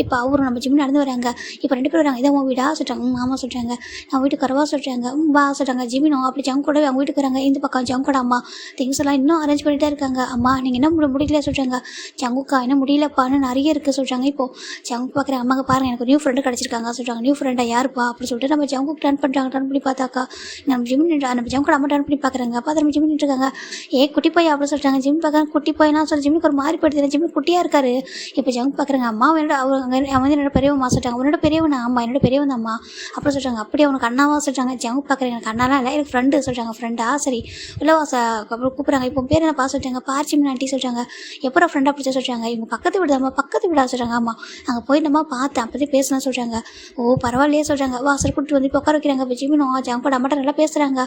இப்போ அவரும் நம்ம ஜிம் நடந்து வராங்க. இப்போ 2 பேரும் வராங்க. இதான் உன் வீடா சொல்கிறாங்க. ஆமாம் சொல்கிறாங்க. நான் வீட்டுக்கு வரவா சொல்கிறாங்க. வா சொல்கிறாங்க. ஜிமினோ அப்படி ஜங்க் கூட அவங்க வீட்டுக்கு வராங்க. இந்த பக்கம் ஜங்கோட அம்மா திங்ஸ் எல்லாம் இன்னும் அரேஞ்ச் பண்ணிகிட்டே இருக்காங்க. அம்மா நீங்கள் என்ன முடியல சொல்கிறாங்க. ஜங்குக்கா என்ன முடியலப்பான்னு நிறைய இருக்குது சொல்கிறாங்க. இப்போது ஜங்க் பார்க்குற அம்மாங்க பாருங்கள் எனக்கு நியூ ஃப்ரெண்டு கிடச்சிருக்காங்க சொல்கிறாங்க. நியூ ஃப்ரெண்டாக யாருப்பா அப்படி சொல்லிட்டு நம்ம ஜங்கு டர்ன் பண்ணுறாங்க. டர்ன் பண்ணி பார்த்தாக்கா நம்ம ஜிம் அம்மா டர்ன் பண்ணி பார்க்குறாங்க. அப்போ நம்ம ஜிம் நின்றுருக்காங்க. குட்டி பையன் அப்படின்னு சொல்லிட்டாங்க. ஜிம் பார்க்குறாங்க. குட்டி பையனா சொல்லி ஜிம்முக்கு ஒரு மாறி போயிடுது. ஜிம் குட்டியாக இருக்காரு. இப்போ ஜங்க் பார்க்குறாங்க. அம்மா அவன் வந்து என்னோட பெரியவம்மா சொல்லிட்டாங்க. உன்னோட பெரியவனா? அம்மா என்னோட பெரியவன் அம்மா அப்படி சொல்கிறாங்க. அப்படி அவனுக்கு அண்ணாவா சொல்கிறாங்க. ஜங்க் பார்க்குறாங்க. எனக்கு அண்ணாலாம் இல்லை, எனக்கு ஃப்ரெண்டு சொல்கிறாங்க. ஃப்ரெண்டா சரி இல்லை அப்புறம் கூப்பிட்றாங்க. இப்போ பேர் என்ன சொல்லிட்டாங்க. பார்ச்சிமின் ஆண்டி சொல்கிறாங்க. எப்போ ஃப்ரெண்டாக பிடிச்சா சொல்கிறாங்க. இவங்க பக்கத்து விடாமா பக்கத்து விடா சொல்கிறாங்க. ஆமாம் அங்கே போய் நம்ம பார்த்தேன் அப்போதே பேசலாம் சொல்கிறாங்க. ஓ பரவாயில்லையே சொல்கிறாங்க. வாசல் கூப்பிட்டு வந்து இப்போ உட்கார வைக்கிறாங்க. இப்போ ஜிமினும் ஜங்கோட அம்மாட்ட நல்லா பேசுகிறாங்க.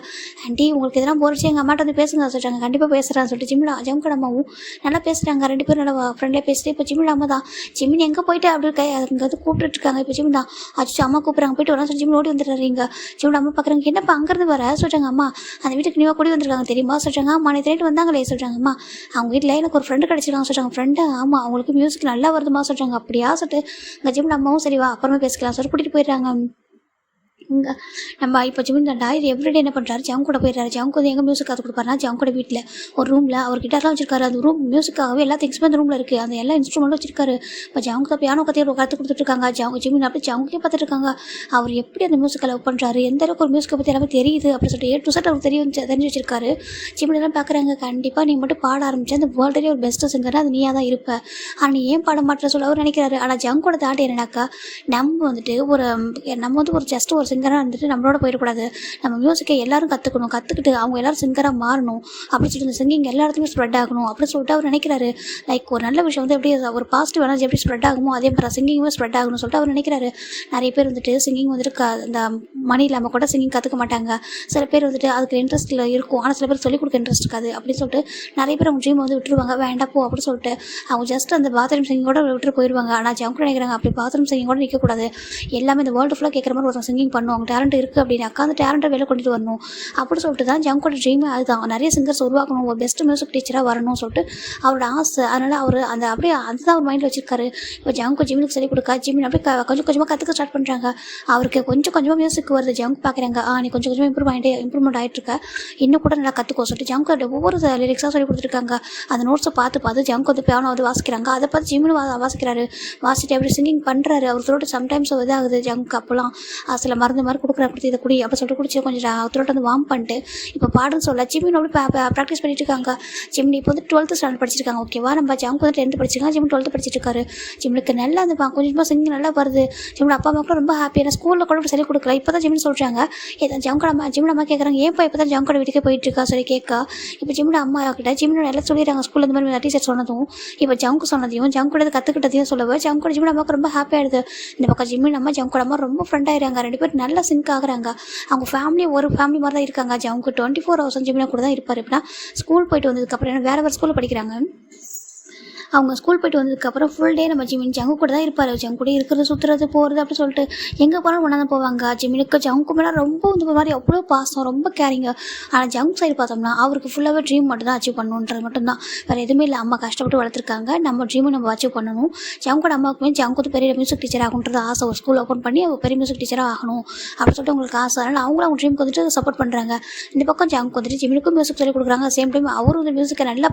ஆண்டி உங்களுக்கு எதனா போரிச்சு எங்கள் அம்மாட்ட வந்து பேசுங்க சொல்கிறாங்க. கண்டிப்பாக பேசுகிறான்னு சொல்லிட்டு ஜங்கோட அம்மாவும் நல்லா பேசுகிறாங்க. 2 பேரும் நல்லா ஃப்ரெண்ட்லேயே பேசிட்டு இப்போ ஜிமின் அம்மா தான். ஜிமின் எங்கே போயிட்டு அப்படி அங்கே வந்து கூப்பிட்டுருக்காங்க. இப்போ ஜிமின் தான் அச்சு அம்மா கூப்பிட்றாங்க. போயிட்டு வரலாம் சொல்லி ஜிமின் ஓடி வந்துடுறாங்க. ஜிமின் அம்மா பார்க்குறாங்க. என்னப்பா அங்கேருந்து வர சொல்கிறாங்க. அம்மா அந்த வீட்டுக்கு நீவா கூடி வந்திருக்காங்க தெரியுமா சொல்கிறாங்க. அம்மா நேற்று நைட்டு வந்தாங்களே சொல்கிறாங்க. அம்மா அவங்க வீட்டில் எனக்கு ஒரு ஃப்ரெண்டு கிடச்சிருக்காங்க சொல்கிறாங்க. ஃப்ரெண்டு ஆமாம் அவங்களுக்கு மியூசிக் நல்லா வருதுமா சொல்கிறாங்க. அப்படியா சொல்லிட்டு அங்கே ஜிமின் அம்மாவும் சரிவா அப்புறமே பேசிக்கலாம் சொல்லி கூட்டிகிட்டு போயிடுறாங்க. இங்கே நம்ம இப்போ ஜிமின் தாண்டா இது எவ்ரிடே என்ன பண்ணுறாரு. ஜங்க் கூட போயிடுறாரு. ஜங்க் வந்து எங்கே மியூசிக் கற்றுக் கொடுப்பாருனா ஜங்கோட வீட்டில் ஒரு ரூமில் அவர் கிட்டார்லாம் வச்சிருக்காரு. அந்த ரூம் மியூசிக்காகவே எல்லா திங்ஸுமே அந்த ரூமில் இருக்குது. அந்த எல்லா இன்ஸ்ட்ருமெண்ட்டும் வச்சிருக்காரு. இப்போ ஜங்க் தான் பியானோ கற்றுக் கொடுத்துட்ருக்காங்க. ஜிமின் அப்படி ஜங்கே பார்த்துட்டு இருக்காங்க. அவர் எப்படி அந்த மியூசிக்கை லவ் பண்ணுறாரு, எந்த அளவுக்கு ஒரு மியூசிக்கை பற்றி எல்லாமே தெரியுது அப்படி சொல்லிட்டு A to Z அவர் தெரிஞ்சு வச்சிருக்காரு. ஜிமின் எல்லாம் பார்க்குறாங்க. கண்டிப்பாக நீ மட்டும் பாட ஆரம்பிச்சு அந்த வேர்ல்டே ஒரு பெஸ்ட்டு சிங்கராக அது நீயாக தான் இருப்ப. ஆனால் நீ ஏன் பாட மாட்டேற சொல்ல அவர் நினைக்கிறாரு. ஆனால் ஜங்கோட தாட் என்னன்னாக்கா நம்ம வந்து ஒரு ஜஸ்ட் ஒரு சிங்கராக இருந்துட்டு நம்மளோட போயிடக்கூடாது. நம்ம மியூசிக்கை எல்லாரும் கற்றுக்கிட்டு அவங்க எல்லாரும் சிங்கராக மாறணும் அப்படி சொல்லிட்டு இந்த சிங்கிங் எல்லா இடத்துலையும் ஸ்ப்ரெட் ஆகணும் அப்படின்னு சொல்லிட்டு அவர் நினைக்கிறாரு. லைக் ஒரு நல்ல விஷயம் வந்து எப்படி ஒரு பாசிட்டிவ் எனர்ஜி எப்படி ஸ்ப்ரெட் ஆகுமோ அதே மாதிரி சிங்கிங்குமே ஸ்ப்ரெட் ஆகணும்னு சொல்லிட்டு அவர் நினைக்கிறாரு. நிறைய பேர் வந்துட்டு சிங்கிங் வந்துட்டு இந்த மணி இல்லாமல் கூட சிங்கிங் கற்றுக்க மாட்டாங்க. சில பேர் வந்துட்டு அதுக்கு இன்ட்ரெஸ்ட்டில் இருக்கும், ஆனால் சில பேர் சொல்லிக் கொடுக்க இன்ட்ரெஸ்ட் இருக்காது அப்படின்னு சொல்லிட்டு நிறைய பேர் அவங்க ட்ரீம் வந்து விட்டுருவாங்க. வேண்டாம் போ அப்படின்னு சொல்லிட்டு அவங்க ஜஸ்ட் அந்த பாத்ரூம் சிங்கிங்கோட விட்டுட்டு போயிடுவாங்க. ஆனால் ஜங்க் நினைக்கிறாங்க அப்படி பாத்ரூம் சிங்கிங்கோட நிற்கக்கூடாது. எல்லாமே இந்த வேர்ல்டு ஃபுல்லாக கேட்குற மாதிரி ஒரு சிங்கிங் பண்ணணும் வரணும், அவங்க டேலண்ட் இருக்குது அப்படின்னாக்கா அந்த டேலண்ட்டை வெளில கொண்டுட்டு வரணும் அப்படின்னு சொல்லிட்டு தான் ஜங்கோட ட்ரீமே அதுதான். நிறைய சிங்கர்ஸ் உருவாக்கணும், ஒரு பெஸ்ட் மியூசிக் டீச்சராக வரணும்னு சொல்லிட்டு அவரோட ஆசை. அதனால் அவர் அந்த அப்படியே அதுதான் அவர் மைண்டில் வச்சிருக்காரு. இப்போ ஜங்கு ஜிமினுக்கு சொல்லிக் கொடுக்க ஜிமின் அப்படியே கொஞ்சம் கொஞ்சமாக கற்றுக்க ஸ்டார்ட் பண்ணுறாங்க. அவருக்கு கொஞ்சம் கொஞ்சமாக மியூசிக் வருது. ஜங்கு பார்க்குறாங்க, நீ கொஞ்சம் கொஞ்சமாக இம்ப்ரூவ்மெண்ட் ஆகிட்டு இருக்க, இன்னும் கூட நல்லா கற்றுக்கோ சொல்லிட்டு ஜங்கோட ஒவ்வொரு லிரிக்ஸாக சொல்லி கொடுத்துருக்காங்க. அந்த நோட்ஸை பார்த்து ஜங்கு வந்து பியானோ வந்து வாசிக்கிறாங்க. அதை பார்த்து ஜிமின் வாசிக்கிறாரு. வாசிட்டு அப்படி சிங்கிங் பண்ணுறாரு. அவர் சொல்லிட்டு சம்டைம்ஸ் இதாகுது ஜங்கு. அப்போலாம் சில மருந்து மாதிரி கொடுத்து இதை குடி அப்படி சொல்லிட்டு குடிச்சு கொஞ்சம் த்ரோட் வந்து வார்ம் பண்ணிட்டு இப்போ பாடுன்னு சொல்ல ஜிமின் அப்படி ப்ராக்டிஸ் பண்ணிட்டு இருக்காங்க. ஜிமின் இப்போ வந்து 12th ஸ்டாண்டர்ட் படிச்சிருக்காங்க. ஓகேவா, நம்ம ஜங்கு வந்து 10th படிச்சிருக்காங்க, ஜிமின் 12th படிச்சிட்டு இருக்காரு. ஜிமினுக்கு நல்லா அந்த கொஞ்சமாக சிங்கிங் நல்லா வருது. ஜிமின் அப்பா அம்மாவுக்கு ரொம்ப ஹாப்பியான ஸ்கூலில் கூட அப்படி சொல்லிக் கொடுக்கல. இப்போ தான் ஜிமின் சொல்கிறாங்க. ஜிமின் அம்மா கேட்குறாங்க, ஏன்ப்பா இப்போ தான் ஜங்கோட வீட்டுக்கே போயிட்டு இருக்கா சொல்லி கேட்க இப்போ ஜிமின் அம்மா கிட்ட ஜிமின் எல்லாம் சொல்லிடுறாங்க. ஸ்கூலில் இந்த மாதிரி டீச்சர் சொன்னதும் இப்போ ஜங்கு சொன்னதையும் ஜங்கோட கற்றுக்கிட்டதையும் சொல்லவே ஜங்கோட ஜிமின் அம்மாவுக்கு ரொம்ப ஹாப்பியாகிடுது. இந்த பக்கம் ஜிமின் அம்மா ஜங்கோட அம்மா ரொம்ப ஃப்ரெண்ட் ஆகிறாங்க. 2 பேர் நல்லா சிங்க் ஆகுறாங்க. அவங்க ஃபேமிலி ஒரு ஃபேமிலி மாதிரி தான் இருக்காங்க. ஜங்கு 24 hours ஜிமினா கூட தான் இருப்பார். எப்படின்னா ஸ்கூல் போயிட்டு வந்ததுக்கப்புறம் ஏன்னா வேறு ஸ்கூலில் படிக்கிறாங்க. அவங்க ஸ்கூல் போய்ட்டு வந்ததுக்கப்புறம் ஃபுல் டே நம்ம ஜிமின் ஜங்கு கூட தான் இருப்பார். ஜங்கு கூட இருக்கிறது, சுற்றுறது, போகிறது அப்படி சொல்லிட்டு எங்கே போனாலும் ஒன்றா தான் போவாங்க. ஜிமினுக்கு ஜங்கு மேலே ரொம்ப இந்த மாதிரி அவ்வளோ பாசம், ரொம்ப கேரிங்க. ஆனால் ஜங்கு சைடு பார்த்தோம்னா அவருக்கு ஃபுல்லாகவே ட்ரீம் மட்டும் தான் அச்சீவ் பண்ணணுன்றது மட்டும்தான், வேறு எதுவுமே இல்லை. அம்மா கஷ்டப்பட்டு வளர்த்துருக்காங்க, நம்ம ட்ரீமை நம்ம அச்சீவ் பண்ணணும். ஜங்கோட அம்மாவுக்குமே ஜங்கு வந்து பெரிய மியூசிக் டீச்சர் ஆகணுன்றது ஆசை. ஒரு ஸ்கூல் ஓப்பன் பண்ணி அவர் பெரிய மியூசிக் டீச்சராக ஆகணும் அப்படின்னு சொல்லிட்டு உங்களுக்கு ஆசை. அதனால் அவங்க ட்ரீமுக்கு வந்துட்டு சப்போர்ட் பண்ணுறாங்க. இந்த பக்கம் ஜங்கு வந்துட்டு ஜிமினுக்கும் மியூசிக் சொல்லிக் கொடுக்குறாங்க. சேம் டைம் அவரும் வந்து மியூசிக்கை நல்லா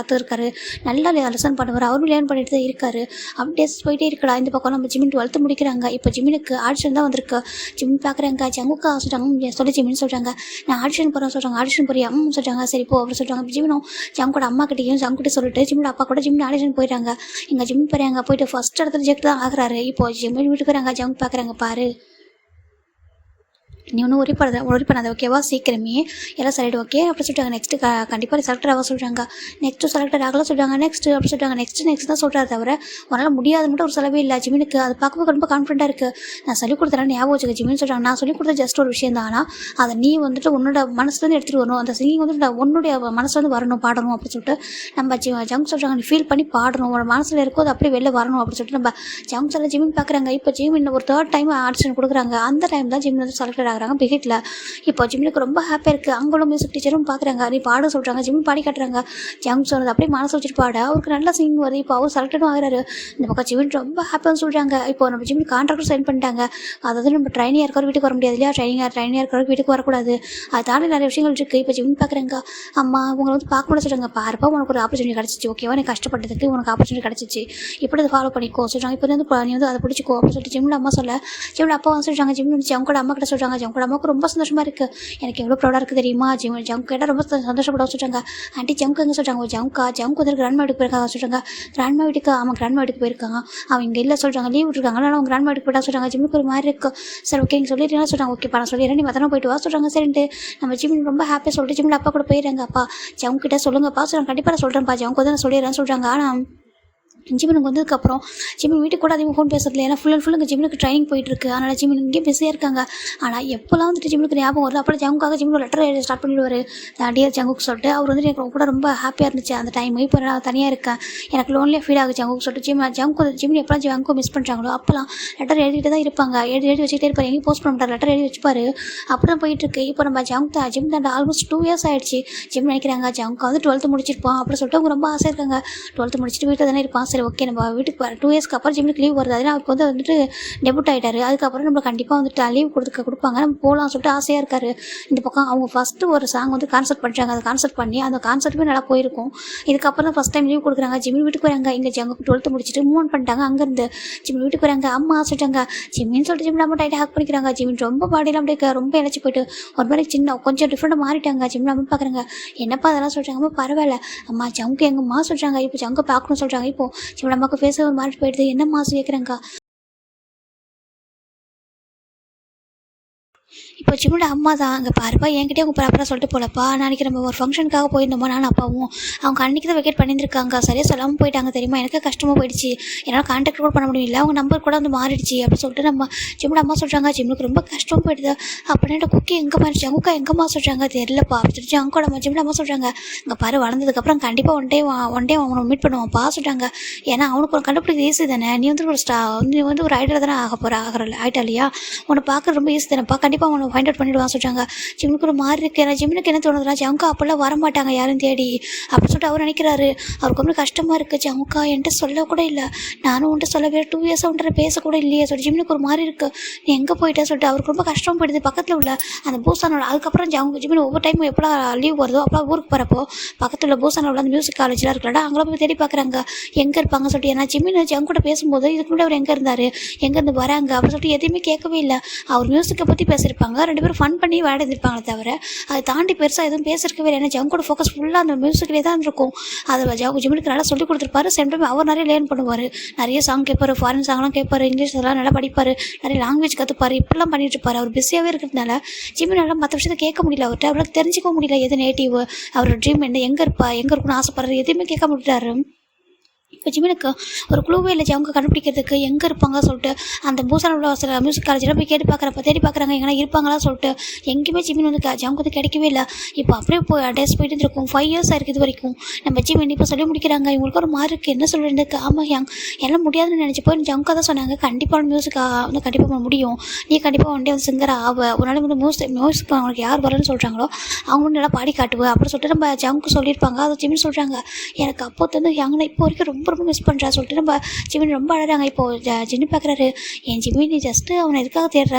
கற்றுருக்காரு, நல்லா லெசன் பண்ணுவார், அவரும் லேர்ன் பண்ணிட்டு தான் இருக்காரு. அப்படியே போயிட்டே இருக்கடா. இந்த பக்கம் நம்ம ஜிமின் 12th முடிக்கிறாங்க. இப்போ ஜிமினுக்கு ஆடிஷன் தான் வந்திருக்கு. ஜிமின் பார்க்குறாங்க, ஜங்குக்கா சொல்கிறாங்க சொல்லி ஜிமின் சொல்கிறாங்க, நான் ஆடிஷன் போகிறேன் சொல்கிறாங்க. ஆடிஷன் போறியா சொல்கிறாங்க. சரி போ அப்படி சொல்கிறாங்க. ஜிமினும் ஜங்கோட அம்மா கிட்டையும் ஜங்குகிட்ட சொல்லிட்டு ஜிமின் அப்பா கூட ஜிமின் ஆடிஷன் போயிட்டாங்க. எங்கள் ஜிமின் போகிறாங்க, போயிட்டு ஃபஸ்ட் இடத்துல ரிஜெக்ட் தான் ஆகிறாரு. இப்போ ஜிமின் வீட்டுக்கு வராங்க. ஜங்கு பார்க்குறாங்க, பாரு நீ ஒன்றும் ஒரி பண்ணாத ஓகேவா, சீக்கிரமே எல்லாம் செலக்ட் ஓகே அப்படி சொல்லிட்டாங்க. நெக்ஸ்ட்டு கண்டிப்பாக செலக்டர் ஆக சொல்கிறாங்க. நெக்ஸ்ட்டு செலக்டர் ஆகலாம் சொல்கிறாங்க. நெக்ஸ்ட்டு அப்படி சொல்லிட்டாங்க. நெக்ஸ்ட் தான் சொல்கிறாரு தவிர உன்னால் முடியாது மட்டும் ஒரு செலவே இல்லை. ஜிமினுக்கு அது பார்க்கும்போது ரொம்ப கான்ஃபிடென்ட்டாக இருக்குது. நான் சொல்லிக் கொடுத்தேன் ஞாபகம் வச்சுக்க ஜிமின் சொல்கிறாங்க. நான் சொல்லிக் கொடுத்த ஜஸ்ட் ஒரு விஷயம் தான், ஆனால் அதை நீ வந்துட்டு உன்னோட மனசுலேருந்து எடுத்துகிட்டு வரணும். அந்த சிங்கிங் வந்துட்டு உன்னுடைய மனசுலேருந்து வரணும், பாடணும் அப்படின்னு சொல்லிட்டு நம்ம ஜங்கு சொல்கிறாங்க. நீ ஃபீல் பண்ணி பாடணும், உன்னோட மனசில் இருக்கோ அது அப்படியே வெளில வரணும் அப்படின்னு சொல்லிட்டு நம்ம ஜங்கு சொல்ல ஜிமின் பார்க்குறாங்க. இப்போ ஜிமின் ஒரு 3rd டைம் ஆடிஷன் கொடுக்குறாங்க. அந்த டைம் தான் ஜிமின் வந்து செலக்டட் ஆகிறாங்க பிகிட்டில். இப்போ ஜிமினுக்கு ரொம்ப ஹாப்பியாக இருக்குது. அங்களும் மியூசிக் டீச்சரும் பார்க்குறாங்க, நீ பாட சொல்கிறாங்க. ஜிமின் பாடி காட்டுறாங்க. ஜங்கு சொன்னது அப்படியே மனசு வச்சுட்டு பாட அவருக்கு நல்லா சிங்கிங் வருது. இப்போ அவர் செலக்டடும் ஆகிறாரு. இந்த பக்கம் ஜிமின் ரொம்ப ஹாப்பியாக சொல்கிறாங்க. இப்போ நம்ம ஜிமின் கான்ட்ராக்டர் சைன் பண்ணிட்டாங்க. அதாவது நம்ம ட்ரைனியாக இருக்கிற வீட்டுக்கு வர முடியாது இல்லையா, ட்ரைனியாக இருக்கிற வீட்டுக்கு வரக்கூடாது. அது தாண்டி நிறைய விஷயங்கள் இருக்குது. இப்போ ஜிமின் பார்க்குறாங்க, அம்மா உங்களை வந்து பார்க்க முடியாது சொல்கிறாங்க. பாருப்பா உனக்கு ஒரு ஆப்பர்ச்சுனிட்டி கிடச்சிச்சு, ஓகேவா, நீ கஷ்டப்பட்டதுக்கு உனக்கு ஆப்பர்ச்சுனிட்டி கிடச்சிச்சு, இப்படி அதை ஃபாலோ பண்ணிக்கோ சொல்கிறாங்க. இப்போ வந்து நீ வந்து அதை பிடிச்சிக்கோ அப்படின்னு சொல்லிட்டு ஜிமின் அம்மா சொல்ல ஜிமின் அப்பா வந்து சொல்கிறாங்க. ஜிமின் ஜங்கோட அம்மா கிட்ட சொல்கிறாங்க. ஜங்கோட அம்மாவுக்கு ரொம்ப சந்தோஷமாக இருக்குது. எனக்கு எவ்வளோ ப்ரௌடாக இருக்குது தெரியுமா, ஜங்கு கேட்டால் ரொம்ப சந்தோஷப்பட சொல்கிறாங்க. ஆண்டி ஜங்கு எங்கே சொல்கிறாங்க. ஜங்கு வந்து கிராண்ட்மா வீட்டுக்கு போயிருக்காங்க சொல்கிறாங்க. கிராண்ட்மா வீட்டுக்கு கிராண்ட்மா வீட்டுக்கு போயிருக்காங்க. அவங்க இங்கே இல்லை சொல்கிறாங்க, லீவ் விட்டுருக்காங்க. ஆனால் அவங்க கிராண்ட்மா வீட்டுக்கு போய்ட்டா சொல்கிறாங்க. ஜிம்முக்கு ஒரு மாதிரி இருக்குது. சரி ஓகே நீங்கள் சொல்லிடுறீங்களா சொல்கிறாங்க. ஓகேப்பா நான் சொல்லிடுறேன், நீ மத்தனா போயிட்டு வா சொல்கிறாங்க. சரின்ட்டு நம்ம ஜிமின் ரொம்ப ஹாப்பியாக சொல்லிட்டு ஜிமின் அப்பா கூட போயிடுறாங்க. அப்பா ஜங்கு கிட்ட சொல்லுங்கப்பா சொல்கிறாங்க. கண்டிப்பாக நான் சொல்கிறேன்ப்பா, ஜங்கு வந்து நான் சொல்லிடுறேன்னு சொல்கிறாங்க. ஆனால் ஜிமினுக்கு வந்ததுக்கப்புறம் ஜிமின் வீட்டுக்கு கூட அதிகமாக ஃபோன் பேசுறதுல, ஏன்னா ஃபுல் அண்ட் ஃபுல் இங்கே ஜிமினுக்கு ட்ரைனிங் போயிட்டுருக்கு. அதனால் ஜிமின் இங்கே பிஸியாக இருக்காங்க. ஆனால் எப்போல்லாம் வந்துட்டு ஜிமினுக்கு ஞாபகம் வருது அப்போ ஜங்குக்காக ஜிமின் ஒரு லெட்டர் எழுத ஸ்டார்ட் பண்ணிடுவார். டியர் ஜங்குக்கு சொல்லிட்டு அவர் வந்துட்டு எனக்கு கூட ரொம்ப ஹாப்பியாக இருந்துச்சு அந்த டைம். இப்போ நான் தனியாக இருக்கேன், எனக்கு லோன்லியாக ஃபீல் ஆகுது ஜங்குக்கு சொல்லிட்டு ஜிமின் எப்போலாம் ஜங்கு மிஸ் பண்ணுறாங்களோ அப்போலாம் லெட்டர் எழுதிட்டு தான் இருப்பாங்க. எழுதி வச்சுக்கிட்டே இருப்பார், எங்கேயும் போஸ்ட் பண்ண மாட்டார், லெட்டர் எழுதி வச்சுப்பார். அப்படி தான் போயிட்டுருக்கு. இப்போ நம்ம ஜிமின் தாண்ட ஆல்மோஸ்ட் 2 years ஆகிடுச்சு. ஜிமின் நினைக்கிறாங்க ஜங்கு வந்து 12th முடிச்சிருப்பான் அப்படின்னு சொல்லிட்டு அவங்க ரொம்ப ஆசை இருக்காங்க. 12th முடிச்சுட்டு வீட்டில் தானே இருப்பான். சரி ஓகே நம்ம வீட்டுக்கு 2 yearsக்கு அப்புறம் ஜிமினுக்கு லீவ் வருது. அதனால் அவருக்கு வந்துட்டு டெபுட் ஆகிட்டாரு. அதுக்கப்புறம் நம்ம கண்டிப்பாக வந்துட்டு லீவ் கொடுப்பாங்க, நம்ம போகலாம் சொல்லிட்டு ஆசையாக இருக்காரு. இந்த பக்கம் அவங்க ஃபஸ்ட்டு ஒரு சாங் வந்து கான்சர்ட் பண்ணுறாங்க. அதை கான்சர்ட் பண்ணி அந்த கான்சர்ட்டுமே நல்லா போயிருக்கும். இதுக்கப்புறம் தான் ஃபஸ்ட் டைம் லீவ் கொடுக்குறாங்க. ஜிமின் வீட்டுக்கு வராங்க. இங்கே ஜங்கு 12th முடிச்சுட்டு மூவ் பண்ணிட்டாங்க. அங்கேருந்து ஜிமின் வீட்டுக்கு வராங்க. அம்மா சொல்லிட்டாங்க ஜிமின்னு சொல்லிட்டு ஜிமின் அம்மா டைட்டாக ஹேக் பண்ணிக்கிறாங்க. ஜிமின் ரொம்ப பாடியெல்லாம் அப்படியே ரொம்ப இழைச்சி போயிட்டு ஒரு மாதிரி கொஞ்சம் டிஃப்ரெண்ட்டாக மாறிட்டாங்க. ஜிமின் அம்மா பார்க்குறாங்க, என்னப்பா அதெல்லாம் சொல்கிறாங்க. அம்மா பரவாயில்ல அம்மா ஜங்கு எங்கம்மா சொல்கிறாங்க. இப்போ ஜங்கு பார்க்கணும்னு சொல்கிறாங்க. இப்போ ஜிமின் அம்மாவுக்கு ஃபேஸ் ஒரு மாதிரி போயிடுது. என்னம்மா கேட்குறேங்க்கா. இப்போ ஜிம்மியோட அம்மா தான், "அங்கே பாருப்பா என்கிட்டயே அவங்க ப்ராப்பராக சொல்லிட்டு போலப்பா, நாளைக்கு நம்ம ஒரு ஃபங்க்ஷனுக்காக போயிருந்தோமா நானும் அப்பாவும், அவங்க அன்றைக்கி தான் வெக்கேட் பண்ணியிருந்திருக்காங்க, சரியாக சொல்லாமல் போயிட்டாங்க தெரியுமா, எனக்கு கஷ்டமாக போயிடுச்சு, என்னால் கான்டாக்ட் கூட பண்ண முடியல, அவங்க நம்பர் கூட வந்து மாறிடுச்சு" அப்படின்னு சொல்லிட்டு நம்ம ஜிம்மோட அம்மா சொல்கிறாங்க. ஜிம்முக்கு ரொம்ப கஷ்டம் போயிடுது. அப்படின்ட்டு குக்கி எங்கே மாறிடுச்சு, அங்கக்கா எங்கம்மா சொல்கிறாங்க, தெரியலப்பா அப்படின்னு சொல்லிட்டு அங்கோட ஜிம்முட அம்மா சொல்கிறாங்க. "இங்கே பாரு, வளர்ந்ததுக்கப்புறம் கண்டிப்பாக ஒன் டே அவனை மீட் பண்ணுவான்ப்பா" சொல்கிறாங்க. ஏன்னா அவனுக்கு ஒரு கண்டுபிடிக்க ஈஸி தானே, நீ வந்து ஒரு நீ வந்து ஒரு ஐடியா தானே ஆகிட்டா இல்லையா, உன்னை பார்க்க ரொம்ப ஈஸி தானேப்பா, கண்டிப்பாக அவனை ஃபைண்ட் அவுட் பண்ணிவிடுவான்னு சொல்கிறாங்க. ஜிம்முக்கு ஒரு மாதிரி இருக்குது. ஏன்னா ஜிம்முக்கு என்ன தோணுதுனா, ஜமுக்கா அப்போல்லாம் வரமாட்டாங்க யாரும் தேடி அப்படின்னு சொல்லிட்டு அவர் நினைக்கிறாரு. அவருக்கு ரொம்ப கஷ்டமாக இருக்குது. ஜமுக்கா என்கிட்ட சொல்லக்கூட இல்லை, நானும் உன்ட்டு சொல்லவே 2 இயர்ஸாக உன்ட்ட பேசக்கூட இல்லையே சொல்லி ஜிம்முக்கு ஒரு மாதிரி இருக்குது, நீ எங்கே போயிட்டே சொல்லிட்டு அவருக்கு ரொம்ப கஷ்டம் போயிடுது. பக்கத்தில் உள்ள அந்த பூசானோட அதுக்கப்புறம் ஜிம்மின் ஒவ்வொரு டைம் எப்போ லீவ் வருதோ அப்போ ஊருக்கு போகிறப்போ பக்கத்தில் உள்ள பூசானோட அந்த மியூசிக் காலேஜ்லாம் இருக்கலடா, அங்கே போய் தேடி பார்க்குறாங்க எங்கே இருப்பாங்க சொல்லிட்டு. ஏன்னா ஜிம்மின் கூட பேசும்போது இதுக்கு முன்னாடி அவர் எங்கே இருந்தார், எங்கேருந்து வராங்க அப்படின்னு சொல்லிட்டு எதுவுமே கேட்கவே இல்லை. அவர் மியூசிக்கை பற்றி பேசியிருப்பாங்க, 2 பேரும் ஃபன் பண்ணி விளையாடிருப்பாங்களே தவிர அதை தாண்டி பெருசாக எதுவும் பேசிருக்கவே இல்லை. ஏன்னா ஜங்கோட ஃபோக்கஸ் ஃபுல்லாக அந்த மியூசிக்லேயே தான் இருக்கும். அதை ஜிம்முக்கு நல்லா சொல்லிக் கொடுத்துருப்பாரு. சேம் டைம் அவர் நிறைய லேர்ன் பண்ணுவார், நிறைய சாங் கேட்பார், ஃபாரின் சாங்லாம் கேட்பார், இங்கிலீஷ் எல்லாம் நல்லா படிப்பார், நிறைய லாங்குவேஜ் கற்றுப்பார், இப்படிலாம் பண்ணிட்டு இருப்பார். அவர் பிஸியாகவே இருக்கிறதுனால ஜிம்மி நல்லா மற்ற விஷயத்தை கேட்க முடியல, அவர்கிட்ட அவருக்கு தெரிஞ்சிக்க முடியல எது நேட்டிவ், அவரோட ட்ரீம் என்ன, எங்கே இருக்குன்னு ஆசைப்படுறது எதுவுமே கேட்க முடியாரு. இப்போ ஜிம்மினுக்கு ஒரு க்ளூவே இல்லை அவங்க கண்டுபிடிக்கிறதுக்கு எங்கே இருப்பாங்க சொல்லிட்டு. அந்த பூசான உள்ள சில மியூசிக் காலேஜில் போய் தேடி பார்க்குறாங்க எங்கன்னா இருப்பாங்களா சொல்லிட்டு. எங்கேயுமே ஜிம்மின் வந்து அவங்க வந்து கிடைக்கவே இல்லை. இப்போ அப்படியே டேஸ் போயிட்டு இருக்கும். 5 இயர்ஸ் ஆயிருக்கு இது வரைக்கும். நம்ம ஜிம்மின் இப்போ சொல்லி முடிக்கிறாங்க. இவங்களுக்கு ஒரு மாதிரி இருக்குது, என்ன சொல்கிறேன், ஆமாம் எல்லாம் முடியாதுன்னு நினச்சி போய் ஜமுக்கா தான் சொன்னாங்க, கண்டிப்பாக மியூசிக் வந்து கண்டிப்பாக பண்ண முடியும், நீ கண்டிப்பாக ஒன் டே வந்து சிங்கராக ஆவ, ஒரு நாள் வந்து மியூசிக் அவங்களுக்கு யார் வரலன்னு சொல்கிறாங்களோ அவங்க வந்து நல்லா பாடி காட்டுவேன் அப்படின்னு சொல்லிட்டு நம்ம ஜமுக்கு சொல்லியிருப்பாங்க. அதை ஜிம்மின் சொல்கிறாங்க. எனக்கு அப்போ வந்து யாங்கன்னா இப்போ வரைக்கும் ரொம்ப ரொம்ப மிஸ் பண்ணுறா சொல்லிட்டு நம்ம ஜிம்மின் ரொம்ப அழகாங்க. இப்போது ஜிம்மி பார்க்குறாரு, என் ஜிம்மி நீ ஜஸ்ட்டு அவனை எதுக்காக தேடுற,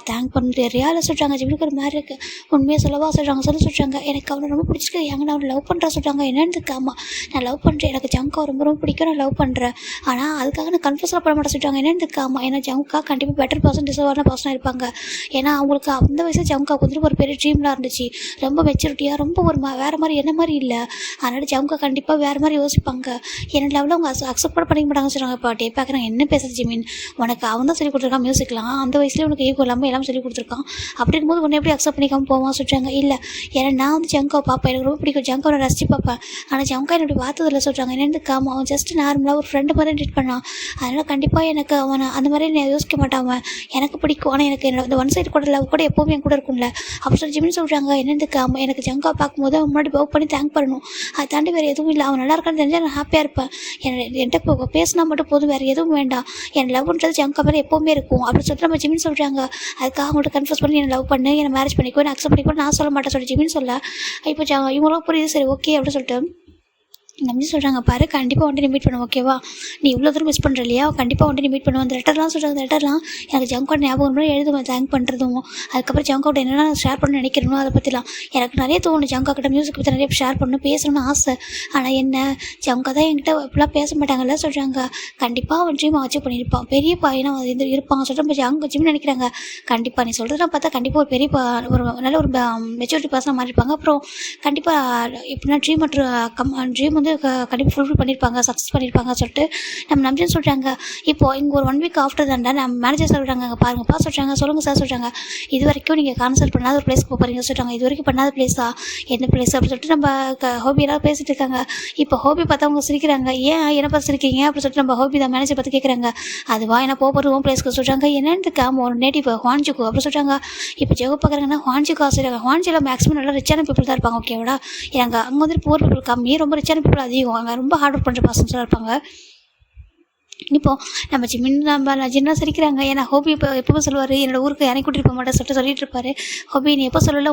தேங்க் பண்ணிட்டு ரியாவில் சொல்கிறாங்க. ஜிம்மிக்கு ஒரு மாதிரி இருக்குது, உண்மையாக சொல்லவா சொல்கிறாங்க, சொல்கிறாங்க எனக்கு அவனை ரொம்ப பிடிச்சிருக்கு, எங்கே நான் அவனை லவ் பண்ணுறா சொல்கிறாங்க. என்னன்னு ஆமாம் நான் லவ் பண்ணுறேன், எனக்கு ஜமுக்கா ரொம்ப ரொம்ப பிடிக்கும், நான் லவ் பண்ணுறேன், ஆனால் அதுக்காக நான் கன்ஃபியூஸாக பண்ண மாட்டேன் சொல்லிட்டாங்க. என்னன்னு ஆமாம், ஏன்னா ஜமுக்கா கண்டிப்பாக பெட்டர் பர்சன், டிசர்வான பர்சனாக இருப்பாங்க. ஏன்னா அவங்களுக்கு அந்த வயசில் ஜமுக்கா வந்துட்டு ஒரு பெரிய ட்ரீம்லாம் இருந்துச்சு, ரொம்ப மெச்சூரிட்டியாக, ரொம்ப ஒரு வேறு மாதிரி என்ன மாதிரி இல்லை. அதனால் ஜமுக்கா கண்டிப்பாக வேறு மாதிரி யோசிப்பாங்க. என்ன லெவலில் அவங்க அக்செப்ட் கூட பண்ணிக்க மாட்டாங்க சொல்கிறாங்க. இப்போ டே பார்க்குறாங்க, என்ன பேசுறது ஜிம்மின், உனக்கு அவன் தான் சொல்லிக் கொடுத்துருக்கான் மியூசிக்லாம், அந்த வயசுலேயே உனக்கு ஈகோ இல்லாமல் எல்லாம் சொல்லிக் கொடுத்துருக்கான், அப்படின் போது உன்னை எப்படி அக்செப்ட் பண்ணிக்காமல் போவான் சொல்கிறாங்க. இல்லை ஏன்னா நான் வந்து ஜமுக்காவை பார்ப்பேன், எனக்கு ரொம்ப பிடிக்கும், ஜமுக்காவை ரசித்து பார்ப்பேன், ஆனால் ஜமுக்கா என்னை பார்த்ததில்ல சொல்கிறாங்க. என்னென்னு காம அவன் ஜஸ்ட் நார்மலாக ஒரு ஃப்ரெண்டு மாதிரி ட்ரீட் பண்ணான், அதனால் கண்டிப்பாக எனக்கு அவனை அந்த மாதிரி நான் யோசிக்க மாட்டான், எனக்கு பிடிக்கும், ஆனால் எனக்கு என்னோட இந்த ஒன் சைடு கூட லவ் கூட எப்போவுமே என் கூட இருக்கும்ல அப்படி சொல்லி ஜிம்மின் சொல்கிறாங்க. என்னென்னு காம எனக்கு ஜமுக்காவை பார்க்கும்போது அவன் முன்னாடி பவுக் பண்ணி தேங்க் பண்ணணும், அதை தாண்டி வேறு எதுவும் இல்லை, அவன் நல்லா இருக்கான்னு தெரிஞ்சால் நான் ஹாப்பியாக இருப்பேன், என்கிட்ட பேசினா மட்டும் போதும், வேறு எதுவும் வேண்டாம், என் லவ்ன்றது ஜமுக்கா மேலே எப்போவுமே இருக்கும் அப்படின்னு சொல்லிட்டு நம்ம ஜிம்மின் சொல்கிறாங்க. அதுக்காக அவங்கள்ட்ட கன்ஃபியூஸ் பண்ணி என்னை லவ் பண்ணு, என்னை மேரேஜ் பண்ணிக்கோ, என்னை அக்செப்ட் பண்ணிக்கோ நான் சொல்ல மாட்டேன் சொல்லி ஜிம்மின் சொல்ல. இப்போ இவங்களும் புரியுது, சரி ஓகே அப்படின்னு சொல்லிட்டு நம்பி சொல்கிறாங்க. பாரு கண்டிப்பாக வந்துட்டு நீ மீட் பண்ணுவோம், ஓகேவா, நீ இவ்வளோ தூரம் மிஸ் பண்ணுற இல்லையா, கண்டிப்பாக வந்துட்டு நீ மீட் பண்ணுவோம். அந்த லெட்டர்லாம் சொல்கிறாங்க, அந்த லெட்டர்லாம் எனக்கு ஜமுக்கா ஞாபகம் எழுதுவேன், தேங்க் பண்ணுறதும், அதுக்கப்புறம் ஜமுக்காவோட என்னென்ன ஷேர் பண்ண நினைக்கிறனோ அதை பற்றிலாம் எனக்கு நிறைய தோணும். ஜமுக்கா கிட்ட மியூசிக் பற்றி நிறைய ஷேர் பண்ணணும், பேசணும்னு ஆசை, ஆனால் என்ன ஜமுக்கா தான் என்கிட்ட இப்படிலாம் பேச மாட்டாங்கல்ல சொல்கிறாங்க. கண்டிப்பாக அவன் ட்ரீம் அச்சீவ் பண்ணியிருப்பான், பெரிய பையனாக அது இருப்பாங்க சொல்லிட்டு நம்ம ஜிம் நினைக்கிறாங்க. கண்டிப்பாக நீ சொல்கிறதெல்லாம் பார்த்தா கண்டிப்பாக ஒரு பெரிய ஒரு நல்ல ஒரு மெச்சூரிட்டி பர்சனாக மாறியிருப்பாங்க. அப்புறம் கண்டிப்பாக எப்படின்னா ட்ரீம் மற்றும் ட்ரீம் கண்டிப்பாக ஃபுல்ஃபில் பண்ணியிருப்பாங்க, சக்ஸஸ் பண்ணியிருப்பாங்க சொல்லிட்டு நம்ம நம்பின்னு சொல்கிறாங்க. இப்போது இங்கே ஒரு 1 வீக் ஆஃப்டர் தாண்டா நம்ம மேனேஜர் சொல்கிறாங்க, அங்கே பாருங்கப்பா சொல்கிறாங்க. சொல்லுங்கள் சார் சொல்கிறாங்க. இது வரைக்கும் நீங்கள் கான்சல்ட் பண்ணாத ஒரு பிளேஸ்க்கு போகிறீங்க சொல்கிறாங்க. இது வரைக்கும் பண்ணாத பிளேஸா, என்ன பிளேஸ் அப்படின்னு சொல்லிட்டு நம்ம ஹோபியெல்லாம் பேசிகிட்டு இருக்காங்க. இப்போ ஹோபி பார்த்தா அவங்க சிரிக்கிறாங்க. ஏன் என்ன பார்த்து சிரிக்கிறீங்க அப்படின்னு சொல்லிட்டு நம்ம ஹோபி தான் மேனேஜர் பார்த்து கேட்குறாங்க. அதுவா என்ன போகிறோம் பிளேஸ்க்கு சொல்கிறாங்க. என்னென்னு இருக்காம ஒரு நேட்டிவ் ஹுவான்ஜுக்கு அப்படின்னு சொல்கிறாங்க. இப்போ ஜெகோ பார்க்குறாங்கன்னா ஹுவான்ஜுக்கு சொல்கிறாங்க. ஹுவான்ஜியில் மேக்ஸிமம் நல்லா ரிச்சான பீப்புள் தான் இருப்பாங்க, ஓகேவாடா. அங்கே வந்துட்டு புவர் பீப்புள் கம்மி, ரொம்ப ரிச்சான பீப்புள் அதிகம், அங்கே ரொம்ப ஹார்ட் ஒர்க் பண்ணுற பர்சன்ஸாக இருப்பாங்க. இப்போது நம்ம ஜின்னா சிரிக்கிறாங்க. ஏன்னா ஹோபி இப்போ எப்போ சொல்லுவார், என்னோட ஊருக்கு எனக்கு கூட்டிகிட்டு போக மாட்டேன் சொல்லிட்டு இருப்பாரு. ஹோபி நீ எப்போ சொல்லல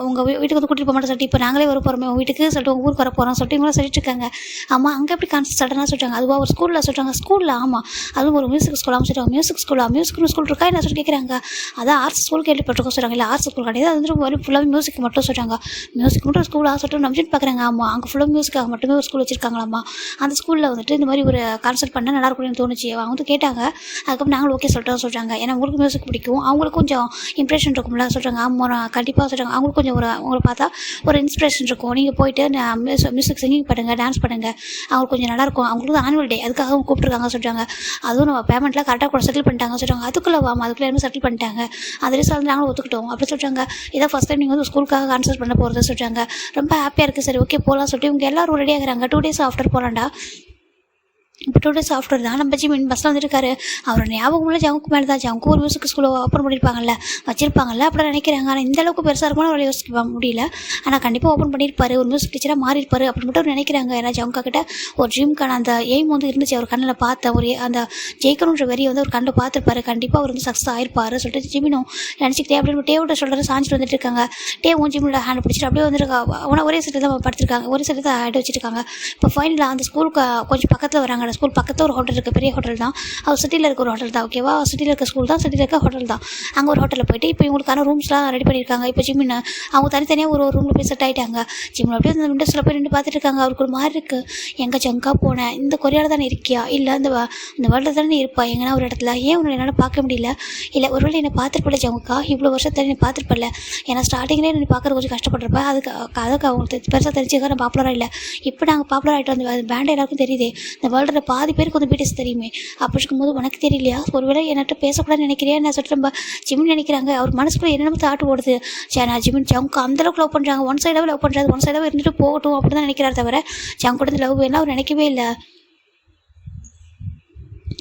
உங்கள் வீட்டுக்கு வந்து கூட்டிகிட்டு போக மாட்டேன் சொல்லிட்டு இப்போ நாங்களே வர போகிறோமே உங்கள் வீட்டுக்கு சொல்லிட்டு உங்கள் ஊருக்கு வர போகிறோம் சொல்லிட்டு இவங்களும் சொல்லிட்டு இருக்காங்க. ஆமாம் அங்கே எப்படி கான்செப்ட் சடனாக சொல்கிறாங்க. அதுவா ஒரு ஸ்கூலில் சொல்கிறாங்க. ஸ்கூலில் ஆமாம் அதுவும் ஒரு மியூசிக் ஸ்கூலாக சொல்கிறாங்க. மியூசிக் ஸ்கூல் இருக்கா என்ன சொல்லி கேட்குறாங்க. அதான் ஆர்ட்ஸ் ஸ்கூல் கேள்விப்பட்டிருக்கோம் சொல்கிறாங்க. இல்லை ஆர்ட்ஸ் ஸ்கூல் கிடையாது, அது வந்து ஒரு ஃபுல்லாக மியூசிக் மட்டும் சொல்கிறாங்க. மியூசிக் மட்டும் ஸ்கூலாக சொல்லிட்டு நம்பிட்டு பார்க்குறாங்க. ஆமாம் அங்கே ஃபுல்லாக மியூசிக்காக மட்டுமே ஒரு ஸ்கூல் வச்சுருக்காங்களாம்மா. அந்த ஸ்கூலில் வந்துட்டு இந்த மாதிரி ஒரு கான்செப்ட் பண்ணால் நல்லாயிருக்கும் அப்படின்னு தோணுச்சு. அவங்க வந்து கேட்டாங்க. அதுக்கப்புறம் நாங்களும் ஓகே சொல்கிறாங்க. ஏன்னா உங்களுக்கு மியூசிக் பிடிக்கும், அவங்களுக்கு கொஞ்சம் இம்ப்ரெஷன் இருக்கும்ல சொல்கிறாங்க. ஆமாம் நான் கண்டிப்பாக சொல்கிறாங்க. அவங்களுக்கு கொஞ்சம் அவங்கள பார்த்தா ஒரு இன்ஸ்பிரேஷன் இருக்கும். நீங்கள் போயிட்டு மியூசிக் சிங்கிங் பண்ணுங்கள், டான்ஸ் பண்ணுங்கள், அவங்களுக்கு கொஞ்சம் நல்லாயிருக்கும். அவங்களுக்கு ஆனுவல் டே அதுக்காக அவங்க கூப்பிட்ருக்காங்க சொல்கிறாங்க. அதுவும் நம்ம பேமெண்ட்லாம் கரெக்டாக கூட செட்டில் பண்ணிட்டாங்க சொல்கிறாங்க. அதுக்குள்ளே எல்லாமே செட்டில் பண்ணிட்டாங்க. அதிலே சொல்லி நாங்களும் ஒத்துக்கிட்டோம் அப்படி சொல்கிறாங்க. இதான் ஃபஸ்ட் டைம் நீங்கள் வந்து ஸ்கூலுக்காக கான்சர்ட் பண்ண போகிறத சொல்கிறாங்க. ரொம்ப ஹாப்பியாக இருக்குது. சரி ஓகே போகலாம் சொல்லிட்டு இவங்க எல்லோரும் ரெடி ஆகிறாங்க. 2 days ஆஃப்டர் போகலாண்டா. இப்போ 2 days ஆஃப்டர் தான் நம்ம ஜிமின் பஸ்ஸில் வந்துருக்காரு. அவரோட ஞாபகம் இல்லை ஜவுக்கு மேலே தான். ஜவுக்கு ஒரு மியூசிக் ஸ்கூலில் ஓப்பன் பண்ணியிருப்பாங்கல்ல, வச்சிருப்பாங்கல்ல அப்படி நினைக்கிறாங்க. ஆனால் இந்த அளவுக்கு பெருசாக இருக்கும்னு அவரை யோசிக்க முடியல. ஆனால் கண்டிப்பாக ஓப்பன் பண்ணியிருப்பாரு, ஒரு மியூசிக் டீச்சராக மாறியிருப்பாரு அப்படின்னு மட்டும் நினைக்கிறாங்க. ஏன்னா ஜவுக்கா கிட்ட ஒரு ட்ரீம்க்கான அந்த எய்ம் வந்து இருந்துச்சு. அவர் கண்ணில் பார்த்த ஒரு அந்த ஜெயிக்கணுன்ற வரி வந்து ஒரு கண்ணில் பார்த்துருப்பாரு. கண்டிப்பாக அவர் வந்து சக்ஸஸ் ஆயிருப்பாரு சொல்லிட்டு ஜிமினும் நினச்சிக்கிட்டே அப்படின்னு டேவோட ஷோல்டரை சாஞ்சிட்டு வந்துட்டு இருக்காங்க. டேவும் ஜிமினோட ஹேண்ட் பிடிச்சிட்டு அப்படியே வந்துருக்கா. அவனை ஒரே சைடு தான் படுத்திருக்காங்க, ஒரே சைடு தான் ஆட் வச்சுருக்காங்க. இப்போ ஃபைனலாக அந்த ஸ்கூலுக்கு கொஞ்சம் பக்கத்தில் வராங்க. ஸ்கூல் பக்கத்தில் ஒரு ஹோட்டல் இருக்குது, பெரிய ஹோட்டல் தான். அவர் சிட்டியில் இருக்க ஒரு ஹோட்டல் தான். ஓகேவா, சிட்டியில் இருக்க ஸ்கூல் தான், சிட்டியில் இருக்க ஹோட்டல் தான். அங்கே ஒரு ஹோட்டலில் போயிட்டு இப்போ இவங்களுக்கான ரூம்ஸ்லாம் ரெடி பண்ணியிருக்காங்க. இப்போ ஜிம்மின் அவங்க தனித்தனியாக ஒரு ரூமில் போய் செட் ஆகிட்டாங்க. ஜிம்மில் அப்படியே அந்த விண்டோஸில் போய் நின்று பார்த்துட்டு இருக்காங்க. அவருக்கு ஒரு மாதிரி இருக்குது. எங்கே ஜங்கா போனேன், இந்த கொரியாவில் தானே இருக்கியா, இல்லை இந்த வேர்ல்டில் தானே இருப்பா, எங்கன்னா ஒரு இடத்துல ஏன் உன்னை என்னால் பார்க்க முடியல, இல்லை ஒருவேளை என்னை பார்த்துருப்பல ஜங்கா, இவ்வளோ வருஷத்துல என்னை பார்த்துருப்பல, ஏன்னா ஸ்டார்டிங்லேயே என்னை பார்க்குற கொஞ்சம் கஷ்டப்பட்டிருப்பேன். அதுக்கு அவங்களுக்கு பெருசாக தெரிஞ்சுக்க நான் பாப்புலராக இல்லை. இப்போ நாங்கள் பாப்புலர் ஆகிட்டு வந்து பேண்ட் எல்லாருக்கும் தெரியுது. இந்த வேர்ல்டில் பாதி பேருக்கு வந்து பிடிஎஸ் தெரியுமே. அப்படி இருக்கும்போது உனக்கு தெரியலையா, ஒருவேளை என்கிட்ட பேசக்கூடாதுன்னு நினைக்கிறியா நான் சொல்லிட்டு நம்ம ஜிமின் நினைக்கிறாங்க. அவர் மனசுக்குள்ள என்னென்ன தாட்டு ஓடுது. சரி நான் ஜிமின் ஜவுக்கு அந்தளவுக்கு லவ் பண்ணுறாங்க, ஒன் சைடாகவே லவ் பண்ணுறாரு, ஒன் சைடாகவே இருந்துட்டு போகட்டும் அப்படி தான் நினைக்கிறார் தவிர ஜவுக்கு கூட லவ் வேணால் அவர் நினைக்கவே இல்லை.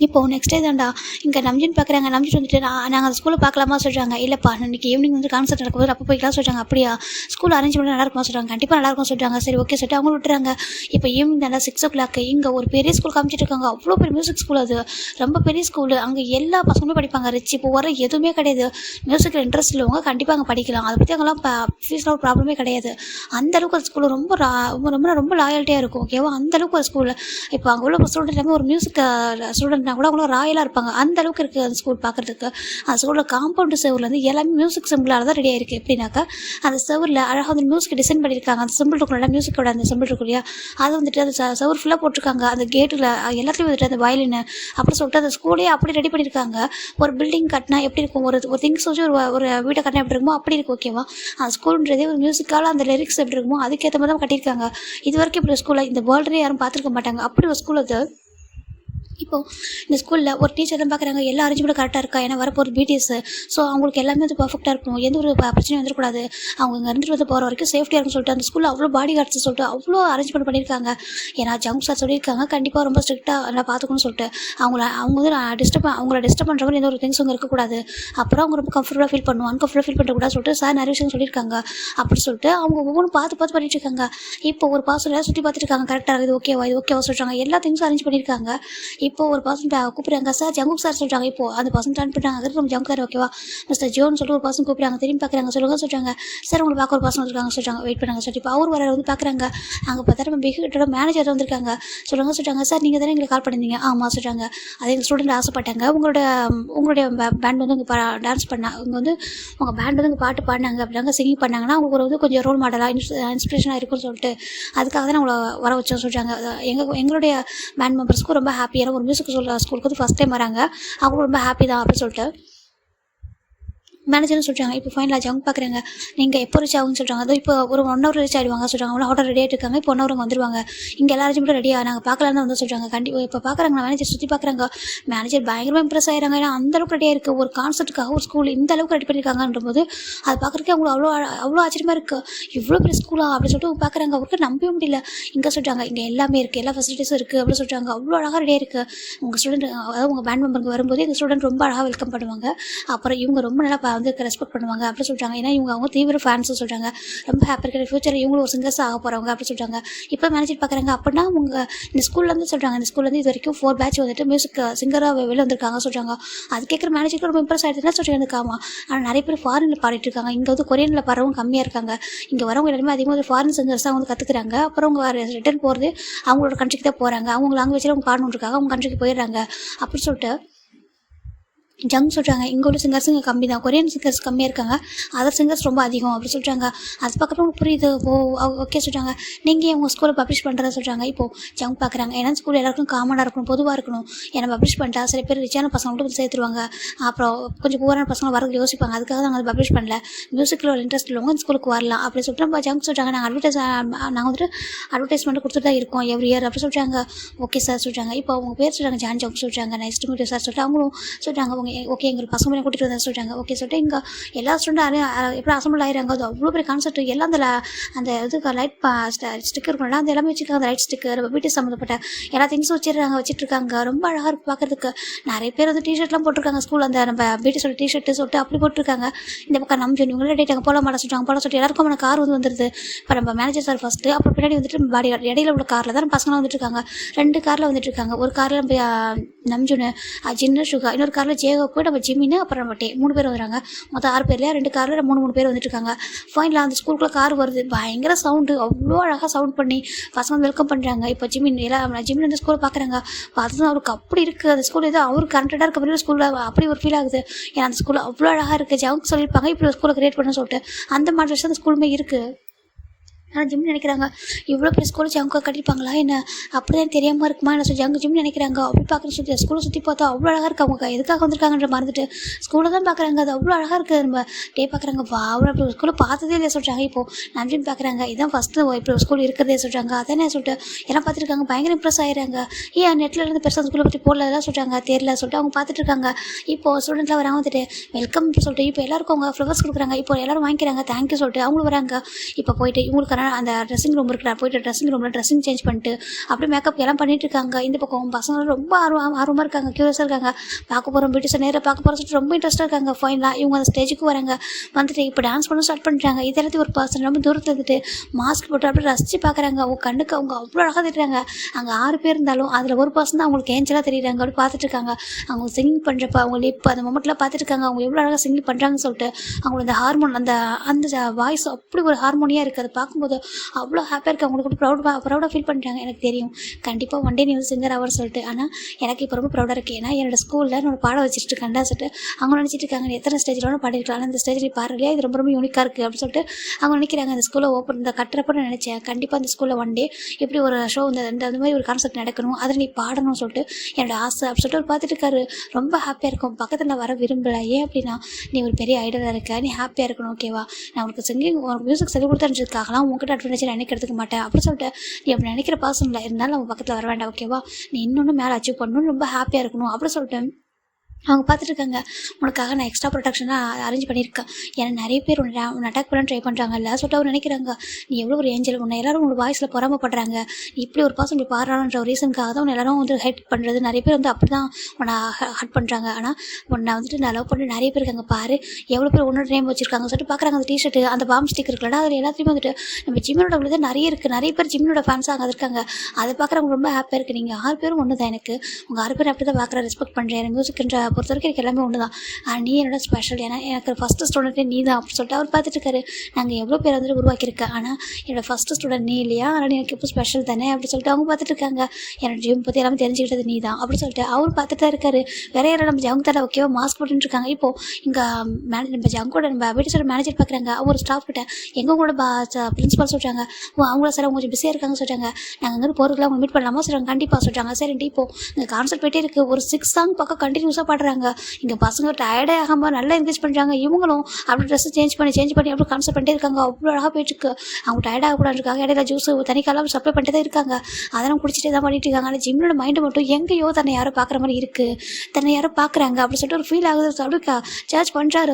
இப்போது நெக்ஸ்ட் டே தான்டா இங்கே நம்ஜின் பார்க்குறாங்க. நம்ஜின் வந்துட்டு நாங்கள் அந்த ஸ்கூலில் பார்க்கலாமா சொல்கிறாங்க. இல்லைப்பா இன்றைக்கி ஈவினிங் வந்து கான்சர்ட் நடக்கும்போது அப்போ போய்க்கலாம் சொல்கிறாங்க. அப்படியா, ஸ்கூல் அரேஞ்ச் பண்ணி நல்லா இருக்குமா சொல்கிறாங்க. கண்டிப்பாக நல்லாயிருக்கும் சொல்கிறாங்க. சரி ஓகே சொல்லிட்டு அவங்க விட்டுறாங்க. இப்போ ஈவினிங் தாண்டா 6 o'clock இங்கே ஒரு பெரிய ஸ்கூல் காமிச்சிட்டு இருக்காங்க. அவ்வளோ பெரிய மியூசிக் ஸ்கூல், அது ரொம்ப பெரிய ஸ்கூலு. அங்கே எல்லா பசங்களும் படிப்பாங்க. ரிச் இப்போ வர எதுவுமே கிடையாது. மியூசிக்கில் இன்ட்ரெஸ்ட் உள்ளவங்க கண்டிப்பாக அங்கே படிக்கலாம். அதை பற்றி அங்கெல்லாம் ஃபீஸ்லாம் ஒரு ப்ராப்ளமே கிடையாது. அந்தளவுக்கு ஒரு ஸ்கூல் ரொம்ப ரொம்ப ரொம்ப லாயல்ட்டியாக இருக்கும். ஓகேவா, அந்தளவுக்கு ஒரு ஸ்கூல். இப்போ அங்கே உள்ள ஸ்டூடெண்ட் எல்லாமே ஒரு மியூசிக் ஸ்டூடெண்ட்னா கூட அவங்களும் ராயலாக இருப்பாங்க. அந்த அளவுக்கு இருக்குது அந்த ஸ்கூல் பார்க்குறதுக்கு. அந்த ஸ்கூலில் காம்பவுண்டு செவர்லேருந்து எல்லாமே மியூசிக் சிம்பிளாக தான் ரெடியாக இருக்குது. எப்படின்னாக்கா அந்த செவரில் அழகாக வந்து மியூசிக் டிசைன் பண்ணியிருக்காங்க. அந்த சிம்பிள் இருக்கும் இல்லையா, மியூசிக்கோட அந்த சிம்பிள் இருக்கும் இல்லையா, அது வந்துட்டு அந்த செவர் ஃபுல்லாக போட்டிருக்காங்க. அந்த கேட்டில் எல்லாத்துலேயும் வந்துட்டு அந்த வயலின் அப்படி சொல்லிட்டு அந்த ஸ்கூலே அப்படி ரெடி பண்ணியிருக்காங்க. ஒரு பில்டிங் கட்டினா எப்படி இருக்கும், ஒரு திங்ஸ் வச்சு ஒரு வீட்டை கட்டினா எப்படி இருக்குமோ அப்படி இருக்கும். ஓகேவா, அந்த ஸ்கூல்ன்றதே ஒரு மியூசிக்கால் அந்த லிரிக்ஸ் எப்படி இருக்குமோ அதுக்கேற்ற மாதிரி தான் கட்டியிருக்காங்க. இது வரைக்கும் இப்படி ஸ்கூலில் இந்த வேர்ல்டுலேயே யாரும் பார்த்துருக்க மாட்டாங்க. அப்படி ஒரு ஸ்கூல் அது. இப்போது இந்த ஸ்கூலில் ஒரு டீச்சர் தான் பார்க்குறாங்க. எல்லா அரேஞ்ச்மெண்ட்டும் கரெக்டாக இருக்கா, ஏன்னா வரப்போகிற பிடிஎஸ். ஸோ அவங்களுக்கு எல்லாமே வந்து பர்ஃபெக்டாக இருக்கணும், எந்த ஒரு பிரச்சனையும் வந்துடக்கூடாது, அவங்க இங்கே இருந்துட்டு வந்து போகிற வரைக்கும் சேஃப்டியாக இருக்குன்னு சொல்லிட்டு அந்த ஸ்கூலில் அவ்வளோ பாடி கார்ட்ஸ் சொல்லிட்டு அவ்வளோ அரேஞ்ச்மெண்ட் பண்ணியிருக்காங்க. ஏன்னா ஜங்க் சார் சொல்லியிருக்காங்க கண்டிப்பாக ரொம்ப ஸ்ட்ரிக்டாக நல்லா பார்த்துக்கணும்னு சொல்லிட்டு. அவங்க வந்து அவங்கள டிஸ்டர்ப் பண்ணுற மாதிரி எந்த ஒரு திங்ஸ் அங்கே இருக்கக்கூடாது. அப்புறம் அவங்க ரொம்ப கம்ஃபர்டபுளாக ஃபீல் பண்ணுவோம், அன்கம்ஃபர்டபுளாக ஃபீல் பண்ணக்கூடாது சொல்லிட்டு சார் நிறைய விஷயம் சொல்லியிருக்காங்க. அப்படி சொல்லிட்டு அவங்க ஒவ்வொன்றும் பார்த்து பண்ணிட்டு இருக்காங்க. இப்போ ஒரு பாசம் சுற்றி பார்த்துட்டு இருக்காங்க. கரெக்டாக இது ஓகேவா சொல்கிறாங்க. எல்லா திங்ஸும் அரேஞ்ச் பண்ணியிருக்காங்க. இப்போ ஒரு பாசம் கூப்பிட்றாங்க. சார் ஜங்குக் சார் சொல்கிறாங்க. இப்போது அந்த பர்சன் டர்ன் பண்ணுறாங்க. அதுக்கு நம்ம ஜங்க் சார் ஓகேவா மிஸ்டர் ஜோன்னு சொல்லிட்டு ஒரு பர்சன் கூப்பிட்றாங்க. திரும்பி பார்க்குறாங்க. சொல்கிறாங்க சார் உங்களை பார்க்க ஒரு பர்சன் வந்துருக்காங்க சொல்கிறாங்க. வெயிட் பண்ணுறாங்க சார். இப்போ அவர் வர வந்து பார்க்குறாங்க. அங்கே பார்த்தா நம்ம பிகிட்டோட மேனேஜர் வந்திருக்காங்க. சொல்கிறாங்க சார் நீங்கள் தானே எங்களுக்கு கால் பண்ணியிருந்தீங்க. ஆமாம் சொல்கிறாங்க. அதே எங்கள் ஸ்டூடெண்ட் ஆசைப்பட்டாங்க உங்களுடைய பேண்ட் வந்து இங்கே டான்ஸ் பண்ணாங்க, இங்கே வந்து உங்கள் பேண்ட் வந்து இங்கே பாட்டு பாடினாங்க அப்படின்னாங்க, சிங்கிங் பண்ணாங்கன்னா அவங்களுக்கு வந்து கொஞ்சம் ரோல் மாடலாக இன்ஸ்பிரேஷனாக இருக்குன்னு சொல்லிட்டு அதுக்காக தான் உங்களை வர வச்சோம் சொல்கிறாங்க. எங்களுடைய பேண்ட் மெம்பர்ஸ்க்கும் ரொம்ப ஹாப்பியான ஒரு மியூசிக் ஸ்கூலுக்கு வந்து ஃபஸ்ட் டைம் வராங்க. அவங்களும் ரொம்ப ஹாப்பி தான் அப்படின்னு சொல்லிட்டு மேனேஜர்னு சொல்கிறாங்க. இப்போ ஃபைனலாக அவங்க பார்க்குறாங்க. நீங்கள் எப்போ ரீச் ஆகுன்னு சொல்கிறாங்க. அதோ இப்போ ஒரு 1 hour ரீச் ஆகிடுவாங்க சொல்கிறாங்க. அவ்வளோ ஹோட்டல் ரெடி ஆகிட்டு இருக்காங்க. இப்போ 1 hour வந்துருவாங்க. இங்கே எல்லாரும் மட்டும் ரெடியாக நாங்கள் பார்க்கலான்னு வந்து சொல்கிறாங்க. கண்டிப்பாக இப்போ பார்க்குறாங்க. மேனேஜர் சுற்றி பார்க்குறாங்க. மேனேஜர் பயங்கரமாக இம்ப்ரெஸ் ஆகிறாங்க. ஏன்னா அந்தளவுக்கு ரெடியாக இருக்குது. ஒரு கான்செப்ட்டுக்காக ஒரு ஸ்கூல் இந்த அளவுக்கு ரெடி பண்ணியிருக்காங்கன்ற போது அது பார்க்குறதுக்கு அவங்களுக்கு அவ்வளோ ஆச்சரியமாக இருக்குது. இவ்வளோ பெரிய ஸ்கூலா அப்படின்னு சொல்லிட்டு பார்க்குறாங்க. அவருக்கு நம்பவே முடியல. இங்கே சொல்கிறாங்க இங்கே எல்லாமே இருக்குது, எல்லா ஃபெசிலிட்டிஸும் இருக்குது அப்படின்னு சொல்கிறாங்க. அவ்வளோ அழகாக ரெடியாக இருக்குது. உங்கள் ஸ்டூடெண்ட் அதாவது உங்கள் பேண்ட் மெம்பருக்கு வரும்போது எங்கள் ஸ்டூடெண்ட் ரொம்ப அழகாக வெல்கம் பண்ணுவாங்க. அப்புறம் இவங்க ரொம்ப நல்லா வந்து ரெஸ்பெக்ட் பண்ணுவாங்க அப்படி சொல்கிறாங்க. ஏன்னா அவங்க தீவிர ஃபேன்ஸும் சொல்கிறாங்க. ரொம்ப ஹாப்பி இருக்கிற ஃபியூச்சர் இவங்களும் ஒரு சிங்கர்ஸ் ஆக போகிறவங்க அப்படி சொல்கிறாங்க. இப்போ மேனேஜர் பார்க்குறாங்க. அப்படின்னா உங்கள் இந்த ஸ்கூல்லேருந்து சொல்கிறாங்க. இந்த ஸ்கூல்லேருந்து இது வரைக்கும் 4 பேட்ச் வந்துட்டு மியூசிக் சிங்கராக வெளில வந்திருக்காங்க சொல்கிறாங்க. அது கேட்குற மேனேஜருக்கு ரொம்ப இம்ப்ரெஸ் ஆகிடுதுன்னா சொல்கிறாங்க. இருக்காமா ஆனால் நிறைய பேர் ஃபாரினில் பாடிட்டு இருக்காங்க. இங்கே வந்து கொரியனில் பாடுறவங்க கம்மியாக இருக்காங்க. இங்கே வரவங்க எல்லாருமே அதிகமாக வந்து ஃபாரின் சிங்கர்ஸ் தான் வந்து கற்றுக்குறாங்க. அப்புறம் அவங்க ரிட்டர்ன் போகிறது அவங்களோட கண்ட்ரிக்கு தான் போகிறாங்க. அவங்க லாங்குவேஜில் அவங்க பாடணுன்றிருக்காங்க அவங்க கண்ட்ரிக்கு போயிடுறாங்க அப்படி சொல்லிட்டு ஜங்க் சொல்கிறாங்க. இங்கே உள்ள சிங்கர்ஸுங்க கம்மி தான், கொரியன் சிங்கர்ஸ் கம்மியாக இருக்காங்க, அதர் சிங்கர்ஸ் ரொம்ப அதிகம் அப்படி சொல்கிறாங்க. அது பக்கத்தில் புரியுது. ஓகே சொல்கிறாங்க. நீங்கள் ஏன் உங்கள் ஸ்கூலில் பப்ளிஷ் பண்ணுறதா சொல்கிறாங்க. இப்போது ஜங்க் பார்க்குறாங்க. ஏன்னா ஸ்கூல் எல்லாருக்கும் காமனாக இருக்கணும், பொதுவாக இருக்கணும். ஏன்னா பப்ளிஷ் பண்ணிட்டா சில பேர் ரிச்சான பசங்க மட்டும் சேர்த்துருவாங்க, அப்புறம் கொஞ்சம் பூரான பசங்க வரது யோசிப்பாங்க. அதுக்காக நாங்கள் பப்ளிஷ் பண்ணல. மியூசிக்கில் ஒரு இன்ட்ரெஸ்ட் உள்ளவங்க இந்த ஸ்கூலுக்கு வரலாம் அப்படி சொல்லிட்டு நம்ம ஜங்க் சொல்கிறாங்க. நாங்கள் வந்துட்டு அட்வர்டைஸ்மெண்ட் கொடுத்துட்டு தான் இருக்கோம் எவ்ரி இயர் அப்படி சொல்கிறாங்க. ஓகே சார் சொல்கிறாங்க. இப்போ அவங்க பேர் சொல்கிறாங்க, ஜான் ஜங்க் சொல்கிறாங்க. நெக்ஸ்ட் மீட் சார் சொல்லிட்டு அவங்களும் சொல்கிறாங்க. அவங்க ஓகே எங்களுக்கு பசங்க மேலே கூட்டிகிட்டு வந்தால் சொல்கிறாங்க. ஓகே சொல்லிட்டு இங்கே எல்லா ஸ்டூடெண்ட் எப்படி அசம்பிள் ஆகிறாங்க. அது அவ்வளோ பெரிய கான்செப்ட். எல்லாம் அந்த இதுக்கு லைட் ஸ்டிக்கர் இருக்கும்ல, அந்த எல்லாமே வச்சுருக்காங்க. அந்த லைட் ஸ்டிக்கர், வீட்டு சம்மந்தப்பட்ட எல்லா திங்ஸும் வச்சுட்ருக்காங்க. ரொம்ப அழகாக இருக்குது பார்க்குறதுக்கு. நிறைய பேர் வந்து டிஷர்ட்லாம் போட்டிருக்காங்க ஸ்கூலில். அந்த நம்ம பியூட்டி சொல்லி டிஷர்ட்டு சொல்லிட்டு அப்படி போட்டிருக்காங்க. இந்த பக்கம் நம்ம இவங்களே டேட்டாங்க போல மாட சொல்கிறாங்க. போல சொல்லிட்டு எல்லாருக்கும் நம்ம கார் வந்துடுது. இப்போ நம்ம மேனேஜர் சார் ஃபஸ்ட்டு, அப்புறம் பின்னாடி வந்துட்டு பாடி இடையில உள்ள காரில் தான் பசங்களாம் வந்துட்டு இருக்காங்க. 2 காரில் வந்துட்டு இருக்காங்க. ஒரு காரில் நம்ம நம்ஜுனு, ஜின்னு, சுகா, இன்னொரு காரில் ஜேகோ போய் நம்ம ஜிம்மின்னு, அப்புறம் நம்ம 3 பேர் வந்துடுறாங்க. மொத்தம் 6 பேர்லையா 2 காரில் 3 பேர் வந்துட்டு இருக்காங்க. ஃபைனலாக அந்த ஸ்கூலுக்குள்ள கார் வருது. பயங்கர சவுண்டு, அவ்வளோ அழகாக சவுண்ட் பண்ணி பசங்க வெல்கம் பண்ணுறாங்க. இப்போ ஜிம்மின் எல்லாம் ஜிம்மின் வந்து ஸ்கூலை பார்க்குறாங்க. பார்த்து அவருக்கு அப்படி இருக்குது அந்த ஸ்கூல். ஏதோ அவருக்கு கனெக்டடாக இருக்க மாதிரி ஸ்கூலில் அப்படி ஒரு ஃபீல் ஆகுது. ஏன்னா அந்த ஸ்கூல் அவ்வளோ அழகாக இருக்குது. ஜவுக்கு சொல்லியிருப்பாங்க இப்படி ஒரு ஸ்கூலை கிரியேட் பண்ண சொல்லிட்டு. அந்த மாதிரி விஷயம் அந்த ஸ்கூலுமே இருக்குது. ஆனால் ஜிம் நினைக்கிறாங்க இவ்வளோ பெரிய ஸ்கூலில் ஜங்காக கட்டியிருப்பாங்களா என்ன, அப்படி தான் தெரியாமல் இருக்குமா என்ன சொல்லி ஜிம் நினைக்கிறாங்க. அப்படி பார்க்குற சுற்றி ஸ்கூலை சுற்றி பார்த்தா அவ்வளோ அழகாக இருக்குது. அவங்க எதுக்காக வந்திருக்காங்கன்ற மறந்துட்டு ஸ்கூலை தான் பார்க்குறாங்க. அது அவ்வளோ அழகாக இருக்குது. நம்ம பார்க்குறாங்க அவ்வளோ அப்படி ஒரு ஸ்கூலை பார்த்ததே இல்லையா சொல்கிறாங்க. இப்போது நான் ஜிம் பார்க்குறாங்க. இதான் ஃபஸ்ட்டு இப்படி ஒரு ஸ்கூல் இருக்கிறதே சொல்கிறாங்க. அதானே சொல்லிட்டு எல்லாம் பார்த்துருக்காங்க. பயங்கர இம்ப்ரெஸ் ஆகிறாங்க. ஏன் நெட்டில் இருந்து பெருசாக ஸ்கூலை பற்றி போடலாம் சொல்கிறாங்க, தெரியல சொல்லிட்டு அவங்க பார்த்துட்டு இருக்காங்க. இப்போது ஸ்டூடெண்ட்லாம் வராங்க. வந்துட்டு வெல்கம் சொல்லிட்டு இப்போ எல்லாருக்கும் அவங்க ஃப்ளவர்ஸ் கொடுக்குறாங்க. இப்போ எல்லோரும் வாங்கிக்கிறாங்க தேங்க்யூ சொல்லிட்டு அவங்களும் வராங்க. இப்போ போயிட்டு இவங்களுக்கு அந்த ட்ரெஸ்ஸிங் ரூம் இருக்குடா, போய்ட்டு ட்ரெஸ்ஸிங் ரூமில் ட்ரெஸ்ஸிங் சேஞ்ச் பண்ணிட்டு அப்படியே மேக்கப் எல்லாம் பண்ணிட்டு இருக்காங்க. இந்த பக்கம் பசங்க ரொம்ப ஆர்வமாக இருக்காங்க, க்யூரியஸாக இருக்காங்க. பார்க்க போகிறோம் பியூட்டிஷன் நேராக பார்க்க போகிற சொல்லிட்டு ரொம்ப இன்ட்ரெஸ்ட்டாக இருக்காங்க. ஃபைனலாக இவங்க அந்த ஸ்டேஜுக்கு வராங்க. வந்துட்டு இப்போ டான்ஸ் பண்ண ஸ்டார்ட் பண்ணுறாங்க. இது எல்லாத்தையும் ஒரு பர்சன் ரொம்ப தூரத்தில் இருந்துட்டு மாஸ்க் போட்டு அப்படியே ரசித்து பார்க்குறாங்க. அவங்க கண்ணுக்கு அவங்க அவ்வளோ அழகாக தெரியுறாங்க. அங்கே 6 பேர் இருந்தாலும் அதில் ஒரு பர்சன் தான் அவங்களுக்கு ஏஞ்சலாக தெரியுறாங்க. அப்படி பார்த்துட்டு இருக்காங்க. அவங்க சிங்கிங் பண்ணுறப்ப அவங்க லிப் அந்த மொமெண்ட்லாம் பார்த்துட்டு இருக்காங்க. அவங்க எவ்வளோ அழகாக சிங்கிங் பண்ணுறாங்கன்னு சொல்லிட்டு அவங்களோட அந்த ஹார்மோன் அந்த வாய்ஸ் அப்படி ஒரு ஹார்மோனியாக இருக்குது. அதை பார்க்கும்போது அவ்வளோ ஹாப்பியாக இருக்குது. அவங்களுக்கு ப்ரௌடாக ஃபீல் பண்ணுறாங்க. எனக்கு தெரியும் கண்டிப்பாக ஒன் டே நீ வந்து சிங்கர் ஆவர் சொல்லிட்டு. ஆனால் எனக்கு இப்போ ரொம்ப ப்ரௌடாக இருக்குது. ஏன்னா என்னோடய ஸ்கூலில் என்னோட பாடம் வச்சுட்டு கண்டா சொல்லிட்டு அவங்க நினச்சிட்டு இருக்காங்க நீ எத்தனை ஸ்டேஜில் பாடிருக்கலாம், ஆனால் இந்த ஸ்டேஜில் பாடுறலையா இது ரொம்ப யூனிக்காக இருக்குது அப்படின்னு சொல்லிட்டு அவங்க நினைக்கிறாங்க. அந்த ஸ்கூலில் இந்த கட்டுறப்ப நான் நினச்சேன் கண்டிப்பாக அந்த ஸ்கூலில் ஒன் டே இப்படி ஒரு ஷோ அந்த மாதிரி ஒரு கான்செப்ட் நடக்கணும், அதில் நீ பாடணும்னு சொல்லிட்டு என்னோட ஆசை அப்படி சொல்லிட்டு அவர் பார்த்துட்டு இருக்காரு. ரொம்ப ஹாப்பியாக இருக்கும். பக்கத்தில் நான் வர விரும்பலை. ஏன் அப்படின்னா நீ ஒரு பெரிய ஐடலாக இருக்க, நீ ஹாப்பியாக இருக்கணும் ஓகேவா. நான் உனக்கு சிங்கிங் உனக்கு மியூசிக் சொல்லி கொடுத்ததுக்காகலாம் உங்ககிட்ட அட்வான்டேஜ் நான் நினைக்கிறதுக்கு மாட்டேன் அப்படி சொல்லிட்டு நீ அப்படி நினைக்கிற பர்சனில் இருந்தாலும் அவங்க பக்கத்தில் வர வேண்டாம் ஓகேவா. நீ இன்னொன்று மேலே அச்சீவ் பண்ணணும், ரொம்ப ஹாப்பியாக இருக்கணும் அப்படி சொல்லிட்டு அவங்க பார்த்துட்ருக்காங்க. உனக்காக நான் எக்ஸ்ட்ரா ப்ரொடெக்ஷனாக அரேஞ்ச் பண்ணியிருக்கேன். ஏன்னா நிறைய பேர் உன்னை அட்டாக் பண்ண ட்ரை பண்ணுறாங்கல்ல சொல்லிட்டு அவர் நினைக்கிறாங்க நீ எவ்வளோ ஒரு ஏஞ்சல், உன்னை எல்லோரும் உங்களோட வாய்ஸில் பொறாமப்படுறாங்க. நீ இப்படி ஒரு பர்சன் இப்படி பாடுறான்ற ஒரு ரீசனுக்காக தான் உன்னை எல்லோரும் வந்து ஹெட் பண்ணுறது. நிறைய பேர் வந்து அப்படி தான் உன்னை ஹட் பண்ணுறாங்க. ஆனால் உன்னை வந்துட்டு நான் லவ் பண்ணி நிறைய பேர் இருக்காங்க பாரு, எவ்வளோ பேர் உன்னோட நேம் வச்சுருக்காங்க சொல்லிட்டு பார்க்குறாங்க. அந்த டிஷர்ட்டு அந்த பாம் ஸ்டிக் இருக்குல்லடா அதில் எல்லாத்தையுமே வந்துட்டு நம்ம ஜிம்மினோட உள்ளது நிறைய இருக்குது. நிறைய பேர் ஜிம்மினோட ஃபேன்ஸாக இருக்காங்க. அதை பார்க்குறவங்க ரொம்ப ஹாப்பியாக இருக்குது. நீங்கள் 6 பேரும் ஒன்று தான். எனக்கு உங்கள் 6 பேர் அப்படி தான் பார்க்குற ரெஸ்பெக்ட் பண்ணுறேன். எனக்கு மியூசிக்ன்ற பொறுத்த வரைக்கும் எனக்கு எல்லாமே ஒன்று தான். நீ என்னோட ஸ்பெஷல், ஏன்னா எனக்கு ஃபஸ்ட்டு ஸ்டூடெண்ட்டே நீ தான் அப்படி சொல்லிட்டு அவர் பார்த்துட்டு இருக்காரு. நாங்கள் எவ்வளோ பேர் வந்துட்டு உருவாக்கியிருக்கேன், ஆனால் என்னோடய ஃபஸ்ட்டு ஸ்டூடெண்ட் நீ இல்லையா, ஆனால் எனக்கு இப்போ ஸ்பெஷல் தானே அப்படி சொல்லிட்டு அவங்க பார்த்துட்டு இருக்காங்க. என்னோட ஜிம் பற்றி எல்லாமே தெரிஞ்சுக்கிட்டது நீ தான் அப்படி சொல்லிட்டு அவர் பார்த்துட்டு தான் இருக்காரு. வேற யாரும் நம்ம ஜங்க் தடவை ஓகேவா மாஸ்க் போட்டுட்டு இருக்காங்க. இப்போது இங்கே நம்ம ஜங்கோட நம்ம வீட்டு மேனேஜர் பார்க்குறாங்க. ஒரு ஸ்டாஃப் கிட்ட எங்கள் கூட பிரின்சிபல் சொல்கிறாங்க அவங்கள சார் அவங்க கொஞ்சம் பிஸியாக இருக்காங்க சொல்கிறாங்க. நாங்கள் அங்கே போகிறதுல அவங்க மீட் பண்ணலாமா சொல்கிறாங்க. கண்டிப்பாக சொல்கிறாங்க. சரின்ட்டு இப்போது இந்த கான்சர்ட் போயிட்டே இருக்குது. ஒரு 6 சாங் பக்கம் கண்டினியூஸாக பாடுறாங்க. இங்கே பசங்க டயர்டே ஆகாமல் நல்லா என்கரேஜ் பண்ணுறாங்க. இவங்களும் அப்படி ட்ரெஸ்ஸை சேஞ்ச் பண்ணி அப்படி கான்செப்ட் பண்ணிட்டே இருக்காங்க. அவ்வளோ அழகாக போயிட்டுருக்கு. அவங்க டயர்ட் ஆகக்கூடாதுக்காக இடையில ஜூஸ் தனிக்கெல்லாம் சப்ளை பண்ணிட்டு தான் இருக்காங்க. அதெல்லாம் குடிச்சிட்டே தான் பண்ணிட்டு இருக்காங்க. ஆனால் ஜிம்னோட மைண்டு மட்டும் எங்கேயோ தன்னை யாரும் பார்க்குற மாதிரி இருக்குது, தன்னை யாரும் பார்க்குறாங்க அப்படி சொல்லிட்டு ஒரு ஃபீல் ஆகுது. அப்படியே சார்ஜ் பண்ணுறாரு.